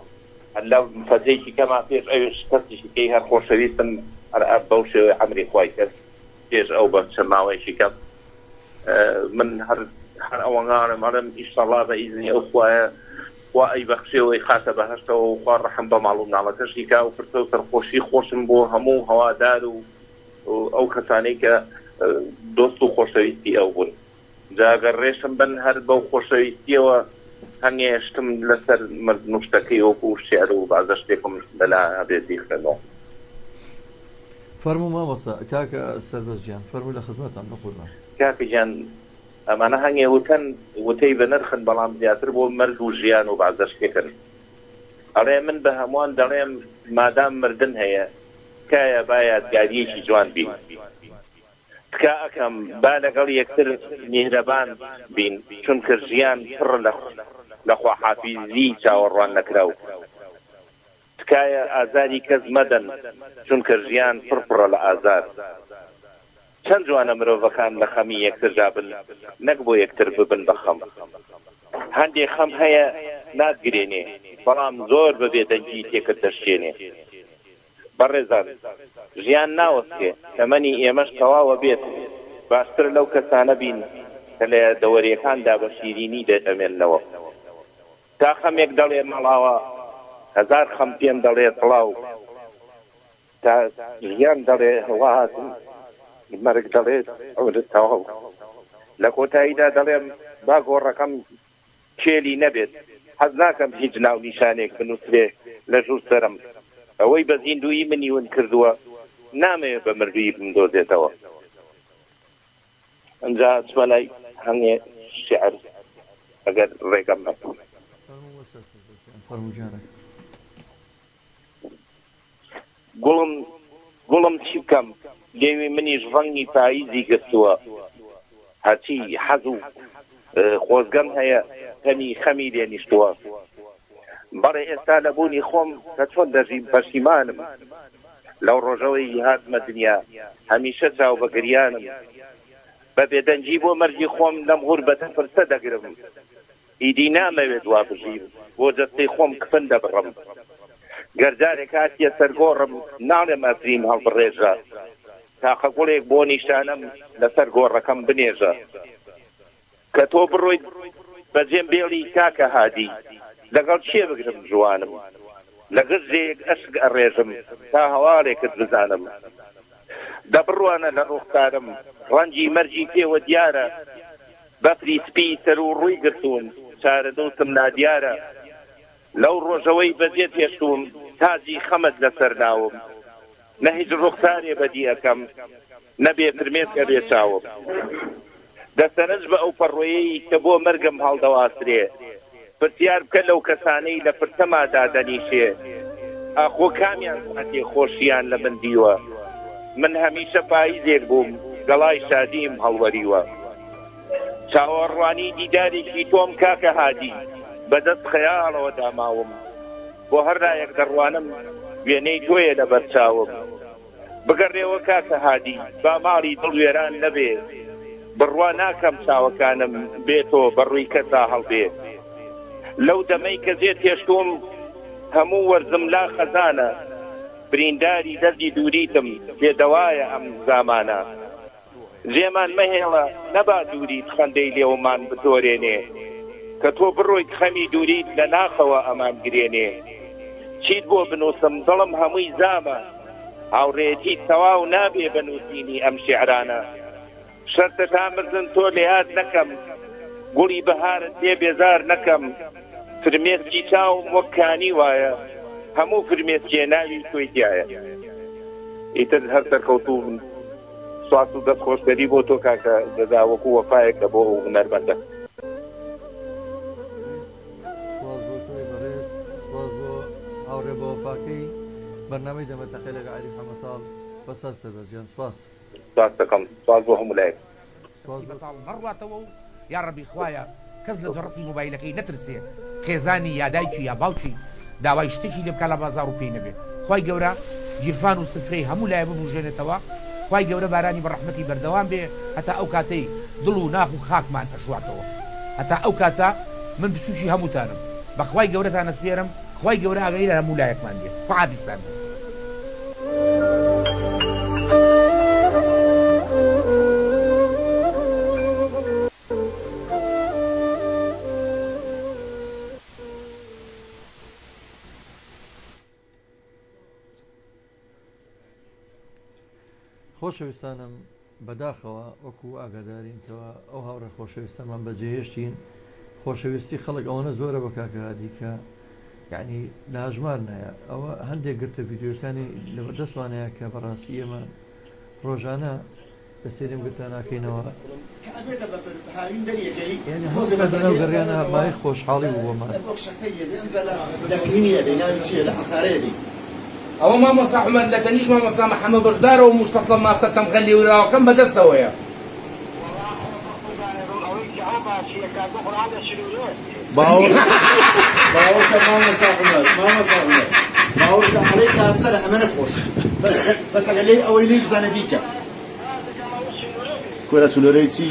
لەو فەزێکی کەما پێش ئەوش کەسیشی هەر خۆشەویستم بەو شێوەی عەمری خۆی کرد پێش ئەو بە چەند ماوەیەکی کەم من هەر ئەوەنگارم هەرم ئیشەڵا بە ئیزنی ئەو خوایە وا ئەی بەخشێەوەی خاتە بەهەشتەوە و خوا ڕەحم بە ماڵ و مناڵەکەشی کا و پرسە و سەرخۆشی خۆشم بۆ هەموو هەوادار و ئەو کەسانەی کە دۆست و خۆشەویستی ئەو بوون جاگەر ڕێشم بن هەر بەو خۆشەویستیەوە هەنگێشتم لەسەر مردنوشتەکەی وەکو شێعر و بازە شتێکم بەلا هەبێتی خوێنەوە
فەرموو مامۆستا کاکە سەربەزگیان فەرموو لە خزمەتان بەخۆتان
کاکەجان ئەمانە هەنگێ وتەن وتەی بە نرخن بەڵام زیاتر بۆ مەرگ و ژیان و بازە شتێکن ئەڵێ من بە هەمووان دەڵێم مادام مردن هەیە تکایە با یادگاریەکی جوان بین تکا ئەەکەم با لەگەڵ یەکتر میهرەبان بین چونکە ژیان پڕ لە خواحافیزی چاوەڕوان نەکراو تکایە ئازاری کەس مەدەن چونکە ژیان پڕپڕە لە ئازار چەند جوانە مرۆڤەکان لە خەمی یەکتر جابن نەک بۆ یەکتر ببن بە خەم هەندێک خەم هەیە ناتگرێنێ بەڵام زۆر بەبێ دەنگی تێکرد دەشتێنێ بەڕێزان ژیان ناوەستێ تەمەنی ئێمەش تەواوە بێت باشتر لەو کەسانە بین کە لە دەوەریەکاندا بە شیرینی دەمێننەوە تا خەمێک دەڵێ مەڵاوە هەزار خەم پێم دەڵێ تڵاو تا ژیان دەڵێ هەواتم مەرگ دەڵێت ئەوت تەواو لە کۆتاییدا دەڵێم با گۆڕەکەم کێلی نەبێت حەز ناکەم هیچ ناو نیشانێک بنووسێ لە ژوور سەرم ئەوەی بە زیندویی منی ون کردووە نامەوێت بە مردویی بمدۆزێتەوە ئەنجا چمە لای هەنگێ شێعر ئەگەر ڕێگەم نەکەم گوڵم چی بکەم لێوی منیش ڕەنگی پاییزی گرتووە هەچی حەز و خۆزگەم هەیە تەنی خەمی لێنیشتووە بەڕێ ئێستا لەبوونی خۆم کە چۆن دەژیم پەشیمانم لەو ڕۆژەوەی هاتمە دنیا هەمیشە چاو بە گریانم بە بێدەنجی بۆ مەرجی خۆم لەم غوربەتە فرسە دەگرم ئیدی نامەوێت وا بژیم بۆ جەستەی خۆم کفن دەبڕم گەرجارێک هاتیە سەرگۆڕم ناڵێم ئەفریم هەڵبڕێژە تاقە گوڵێک بۆ نیشانەم لەسەر گۆڕەکەم بنێژە کە تۆ بڕۆیت بەجێم بێڵی کاکە هادی لەگەڵ چێ بگرم جوانم لەگەر جێیەک ئەشک ئەڕێژم تا هەوارێکت بزانم دەبڕوانە لە ڕوختارم ڕەنجی مەرجی پێوە دیارە بەفری سپی سەر و ڕووی گرتوون چارە دەوتم نادیارە لەو ڕۆژەوەی بەجێ پێشتوم تازی خەمت لەسەر ناوم نە هیچ ڕوختارێ بەدی ئەەکەم نەبێ فرمێسکە بێ چاوم دەسەرنج بە ئەو پەڕۆیەی کە بۆ مەرگم هەڵدەواسرێ پرسیار بکە لەو کەسانەی لە پرتەمادا دەنیشێ ئاخۆ کامیان ساتێ خۆشییان لە من دیوە من هەمیشە پاییزێک بووم گەڵای شادیم هەڵوەریوە چاوەڕوانی دیدارێکی تۆم کاکە هادی بەدەست خەیاڵەوە داماوم بۆ هەردایەک دەڕوانم وێنەی تۆیە لە بەرچاوم بگەڕێەوە کاکە هادی با ماڵی دڵوێران نەبێ بڕوا ناکەم چاوەکانم بێتۆ بەڕووی کەسا هەڵبێ لەو دەمەی کە زێ تێشتوم هەموو وەرزم لا خەزانە برینداری دەردی دووریتم پێدەوایە ئەم زامانە زێمان مەهێڵە نەبا دووریت خەندەی لێومان بتۆرێنێ کە تۆ بڕۆیت خەمی دووریت لە ناخەوە ئەمان گرێنێ چیت بۆ بنووسم دڵم هەمووی زامە هاوڕێتی تەواو نابێ بنووسینی ئەم شێعرانە شەرتە تا مردن تۆ لێهات نەکەم گوڵی بەهارت تێ بێزار نەکەم فرمێسکی چاوم وەکانی وایە هەموو فرمێسکێ ناوی تۆی تایە ئیتر هەر سەرکەوتوو سواس و دەست خۆشدەری بۆ تۆ کاکە دەدا وەکو وەفایەکە بۆ هونەرمەندە
سواز بۆ هاوڕێ بە وەفاکەی بەرنامەی دەمەتەقی لەگە عەلی حەمەتاڵ بەسەر سەربەزیان سواس
دەکەم سواز بۆ هەموو لایەک
هەڕواتەوە و یا ڕەبی خوایە کەس لە جەڕسی مۆبایلەکەی نەترسێ خێزانی یا دایکی یا باوکی داوای شتێکی لێ بکە لە بازاڕ و پێی نەبێت خوای گەورە گیرفان و سفرەی هەموو لایە ببوژێنێتەوە خوای گەورە بارانی بەڕەحمەتی بەردەوام بێ هەتا ئەو کاتەی دڵ و ناخ و خاکمان ئەشواتەوە هەتا ئەو کاتە من بچوشی هەمووتانم بەخوای گەورەتان ئەسپێرم خی گەورە ئاگەی لە هەموو لایەکمان بێت خواحافیزتان بێت.
خۆشەویستانم بەداخەوە وەکو ئاگادارینکەوە ئەو هاوڕێ خۆشەویستەمان بەجێهێشتین خۆشەویستی خەڵک ئەوەنە زۆرە بە کاکەهادی کە یعنی لە هەژمار نایە ئەوە هەندێک گرتە ڤیددیۆکانی لەبەردەستمانەیە کە بەڕاستی ئێمە ڕۆژانە بە سێرم گرتان ناکەینەوە گەڕیانە مای خۆشحاڵی بووەمان
ئەوە مامۆستا عومەر لە تەنیش مامۆستا محەممەد بەشدارەوە موسەڵە ماستە تەمغەلی وراوەکەم بەدەستەوەیە
باوەکە مامۆستا عومەر باوەکە عەڵەی کاسەرە ئەمەنە خۆش بەس ئەگە لێ ئەوەی لێی بزانە بیکە کۆرە سولۆرەی چی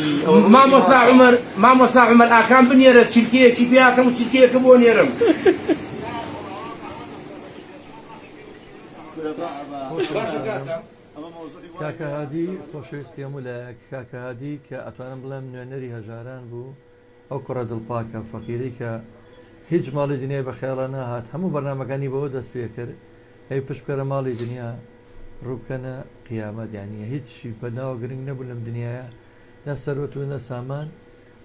مامۆستا عومەر ئاکام بنێرە چیلکەیەکی پێیاکەم و چیلکەیەکە بۆ نێرم
کاکەهادی خۆشەویستی هەموو لایەک کاکەهادی کە ئەتوانم بڵێم نوێنەری هەژاران بوو ئەو کوڕە دڵپاکە فەقیرەی کە هیچ ماڵی دنیای بە خەیاڵە ناهات هەموو بەرنامەکانی بەوە دەست پێ کرد ئەی پشتکەرە ماڵی دنیا ڕووبکەنە قیامەت یانیە هیچی بەناوە گرنگ نەبوو لەم دنیاە نە سەرۆت و نە سامان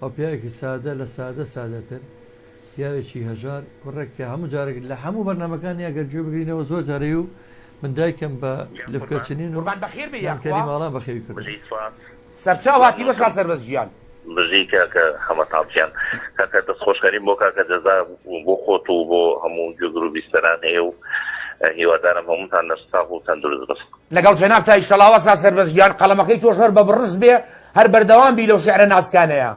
ئەو پیاوێکی سادە لە سادەتر پیاوێکی هەژار کوڕێککە هەموو جارێک لە هەموو بەرنامەکانی ئەگەرگوێ بگرینەوە زۆر جارەی و من دایکم بە لەفکەچنین
قوربان بەخێر بێ
یانکەری ماڵان بەخێوی کرد
سەرچاو هاتی بەسا سەربەز ژیان
بژی کاکە هەمە تاڵچیان کاکە دەستخۆشکاریم بۆ کاکە جەزا بۆ خۆت و بۆ هەموو گوێگر و بیستەران هەیە و هیوادارم هەمووتان نەرساق و تەندروست بست
لەگەڵ جەناب تای شەڵاوە سا سەربەز ژیان قەڵەمەکەی تۆش هەر بە بڕش بێ هەر بەردەوام بی لەو شێعرە ناسکانەیە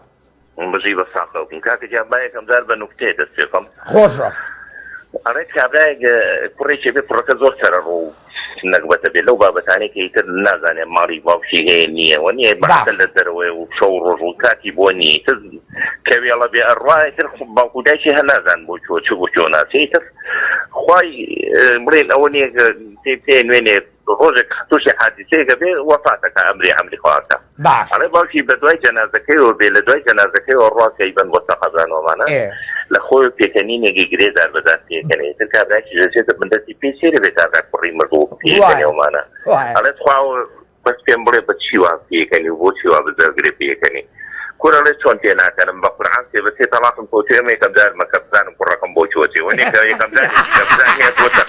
بژی بە ساقەوتم کاکە جا بایەکەم جار بە نوکتێ دەست پێکەم
خۆشە
ئەڕێک کابراایك کوڕێکی بێ کوڕەکە زۆر سەرە ڕوو نەکبەتە بێت لەو بابەتانێک کە ئیتر نازانێ ماڵی باوشی هەیە نییە و نییە بەحتە لە دەرەوەی و شەو ڕۆژ و کاتی بۆ نیە تر کەوێڵە بێ ئەڕایتر باوکو دایکی هەنازان بۆ چۆ بۆ چۆ ناسیتر خوای بڵێن ئەوە نییە پێ نوێنێ ڕۆژێک تووشی حادیسەیەکە بێ وەفاتەکە ئەمری خواکە ئەڵێ باوکی بە دوای جەنازەکەیەوە بێ لە دوای جەنازەکەیەوە ڕاکەی بن بۆ سەقەزانەوەمانە لە خۆی پێکەنینێکی گرێدار بەدات پێکەنێت تر کابراکی ژێتە بندەتی پێ سێرە بێت تا کوڕی مردوو پێکەنێومانە ئەڵێت خواوە بەس پێم بڵێ بە چیوا پێکەنی و بۆ چیوا بزەرگرێ پێکەنی کوڕەڵێ چۆن تێ ناکەنم بە قورعان پێ بە سێ تەڵاتم کۆچێ ئەمە یەکەم جار مەکە بزانم کوڕەکەم بۆ چۆچێ و نێکە یەکەم جار بزانێ بۆتە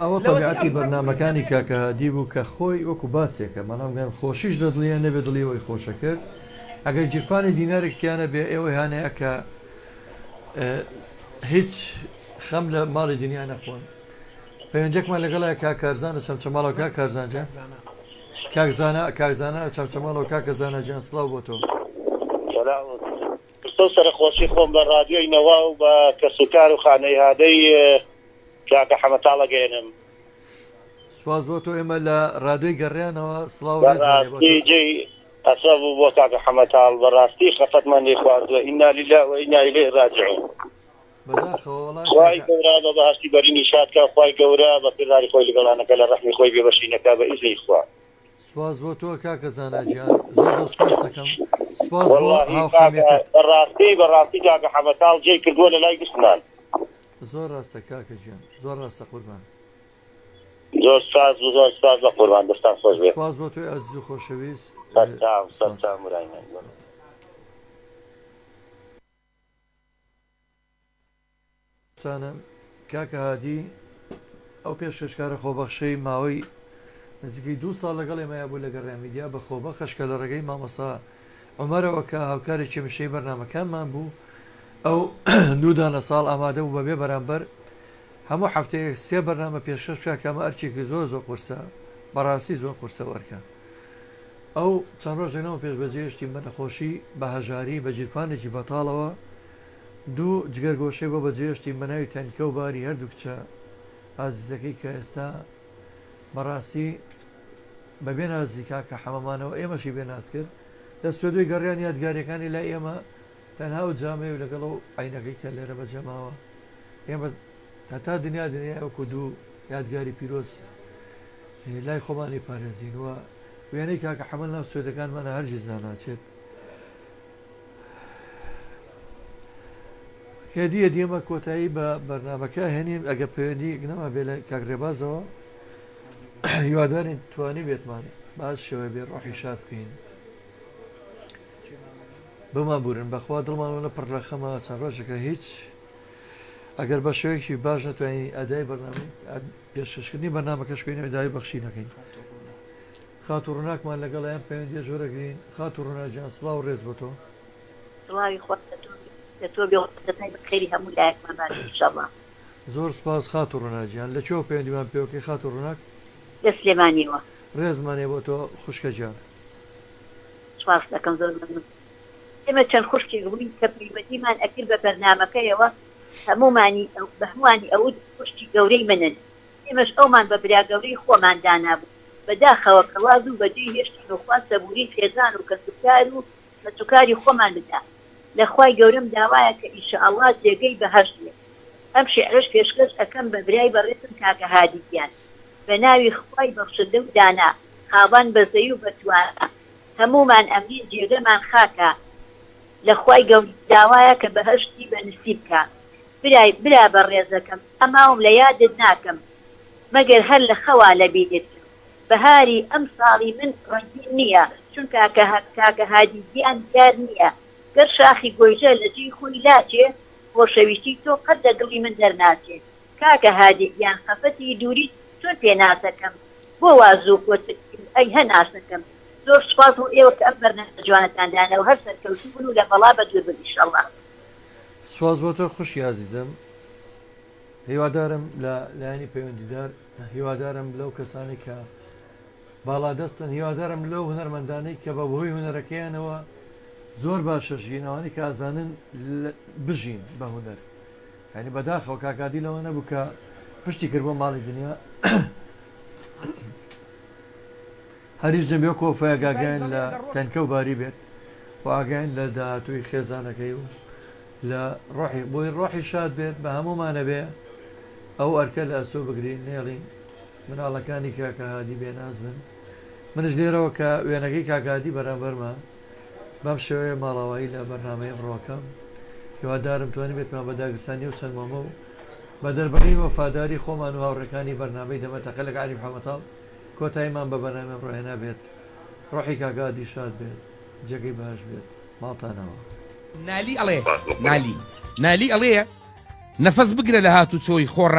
ئەوە تەبیعەتی بەرنامەکانی کاکەهادی بوو کە خۆی وەکو باسێکە مەڵام گەم خۆشیش دەدڵیە نەبێ دڵیەوەی خۆشە کرد ئەگەر جیرفانی دینارێکیانە بێ ئێوەی هانەیە کە هیچ خەم لە ماڵی دنیا نەخۆن پەیوەندێکمان لەگەڵایە کاکارزانە چەمچەماڵەوە کاکارزانجە کاکزانە چەمچەماڵەوە کاکەزانە جیان سڵاو بۆ تۆ
سەرخۆشی خۆم بە ڕادیۆی نەوا و بە کەسوکار و خانەی هادەی کاکە حەمەتاڵە گەێنم
سواز بۆ تۆ ئێمە لە ڕادیۆی گەڕیانەوە سڵاو
ڕێزی ئەسە بوو بۆ کاکە حەمەتاڵ بەڕاستی خەفەتمەندی خواردووە ئینا لیلا و ئینا ئیلەیهی ڕاجعون خوای گەورە بە بەهەشتی بەرینی شادکە خوای گەورە بە کرداری خۆی لەگەڵانەکە لە ڕەحمی خۆی بێبەشینەکە بە ئیزنی خوا
سواز بۆ تۆ کاکە زاناجیان زۆر سپاس دەکەم سواز
بەڕاستی کاکە حەمەتاڵ جێی کردووە لە لای گشتمان
زۆر ڕاستە کاکە گیان زۆر ڕاستە قوربان
زۆر سپاس بە قوربان دەستان خۆش بێت
سپاس بۆ تۆی ئەزیز و خۆشەویست
سەرچاو مرایمە
کاکە هادی ئەو پێشکەشکارە خۆبەخشەی ماوەی نزیکەی 2 ساڵ لەگەڵ ئێمەیە بوو لە گەڕێمیدیا بە خۆبەخشکە لە ڕێگەی مامۆستا عومەرەوە کە هاوکارێکی مشەی بەرنامەکانمان بوو ئەو 2 ساڵ ئامادە بوو بەبێ بەرامبەر هەموو هەفتەیەک 3 بەرنامە پێشکەش کەمە ئەرچێکی زۆر قورسە بەڕاستی زۆر قورسە وەرکە ئەو چەند ڕۆژێنەوە پێش بەجێشتی بە نەخۆشی بە هەژاری بە جیرفانێکی بەتاڵەوە 2 جگەرگۆشەی بۆ بەجێشتی بەناوی تەنکە و باری هەردوو کچە ئازیزەکەی کە ئێستا بەڕاستی بەبێ نازی کاکە حەمەمانەوە ئێمەشی بێناز کرد لە سوێدۆی گەڕیان یادگاریەکانی لای ئێمە تەنها و جامێ و لەگەڵ و عینەکەی کە لێرە بەجەماوە ئێمە هەتا دنیا وەکو دوو یادگاری پیرۆز لای خۆمانی پارێزین وە وێنەی کاکە حەمەل ناو سوێدەکانمانە هەرگیز ناچێت هێدیە دیێمە کۆتایی بە بەرنامەکە هێنین ئەگە پەیوەندی نەما بێ لە کاکڕێبازەوە هیوادارین توانی بێتمان باش شێوە بێ ڕۆحی شاد بکەین بمان بورن بەخوا دڵمانەوە پڕ لە خەمە چەند ڕۆژەکە هیچ ئەگەر بە شێوەیەکی باش نتوانین ئەدای بەرنامەی پێشکەشکردنی بەرنامەکە شکوێنەوەی داوای بەخشی نەکەین خات و ڕووناکمان لەگەڵیان پەیوەندیە جۆرەگرین خات و ڕووناکیان سڵاو و ڕێز بۆ تۆ
خێری هەموو لایەکمان باشڵە
زۆر سپاس خات و ڕووناکیان لە چۆ پەیوەندیمان پێوەکەی خات و ڕووناک
لە سلێمانیەوە
ڕێزمانێ بۆ تۆ خوشکە جان
سپاس دەکەم زۆر ئێمە چەند خوشکێک بووین کە پەیوەندیمان ئەکرد بە بەرنامەکەیەوە هەمومانی بەهموانی ئەو خوشتی گەورەی منن ئێمەش ئەومان بە برا گەورەی خۆمان دانابوو بەداخەوە کەواز و بەجێی هێشتی نوخوا سەبووری خێزان و کەسوکار و کەسوکاری خۆمان بدا لەخوای گەورەم داوایە کە ئینشاءالله جێگەی بەهەشتێ ئەم شێعرەش پێشکەش ئەەکەم بە برای بەڕێزم کاکە هادیگیان بە ناوی خوای بەخشندە و دانا خاوەن بەزەی و بەتوانە هەمومان ئەمین جێگەمان خاکە لەخوای گەوری داوایە کە بەهەشتی بەنسیب بکە برا بە ڕێزەکەم ئەماوم لە یادت ناکەم مەگەر هەر لە خەوا لە بیرت بەهاری ئەم ساڵی من ڕەنگین نییە چونکە کاکە هادیگیان دیار نییە گەر شاخی گۆیژە لە جێی خۆی لاچێ خۆشەویستی تۆ قەت لە دڵی من دەرناچێت کاکە هادیگیان خەفەتی دووری چۆن پێناسەکەم بۆ وازوو کۆت ئەی هەناسەکەم زۆر سپاس و ئێوە کە ئەم بەرنامە جوانەتاندانە و هەر سەرکەوتوو بن و لە بەڵا بەدوێ بن ئینشەڵڵا
سواز بۆ تۆ خوشی عزیزم هیوادارم لە لایەنی پەیوەندیدار هیوادارم لەو کەسانی کە باڵادەستن هیوادارم لەو هونەرمەندانەی کە بە بەهۆی هونەرەکەیانەوە زۆر باشە ژینەوەی کە ئازانن بژین بە هونەر ینی بەداخەوە کاکادی لەوە نەبوو کە پشتی کرد بۆ ماڵی دنیا هەریش دەبێ کۆفەیە گاگەیان لە تەنکە و باری بێت و ئاگەیان لە داهاتووی خێزانەکەی و لە ڕۆحی بۆی ڕۆحی شاد بێت بە هەمومانە بێ ئەو ئەرکە لە ئەستۆ بگرین نێڵین مناڵەکانی کاکە هادی بێناز بن منش لێرەوە کە وێنەکەی کاکادی بەرامبەرمە بەم شێوەیە ماڵاوایی لە بەرنامەی ڕۆکەم هیوادارم توانی بێتمان بەداگستانی و چەند مۆمە و بە دەربەری وەفاداری خۆمان و هاوڕەکانی بەرنامەی دەمەتەقە لەگە عەلی محەممەداڵ کۆتاییمان بە بەرنامە ڕۆهێنا بێت ڕۆحی کاکادی شاد بێت جێگەی باش بێت ماڵتانەوە
نالی ئەڵێ نالی ئەڵەیە نەفەس بگرە لە هاتوو چۆی خۆڕای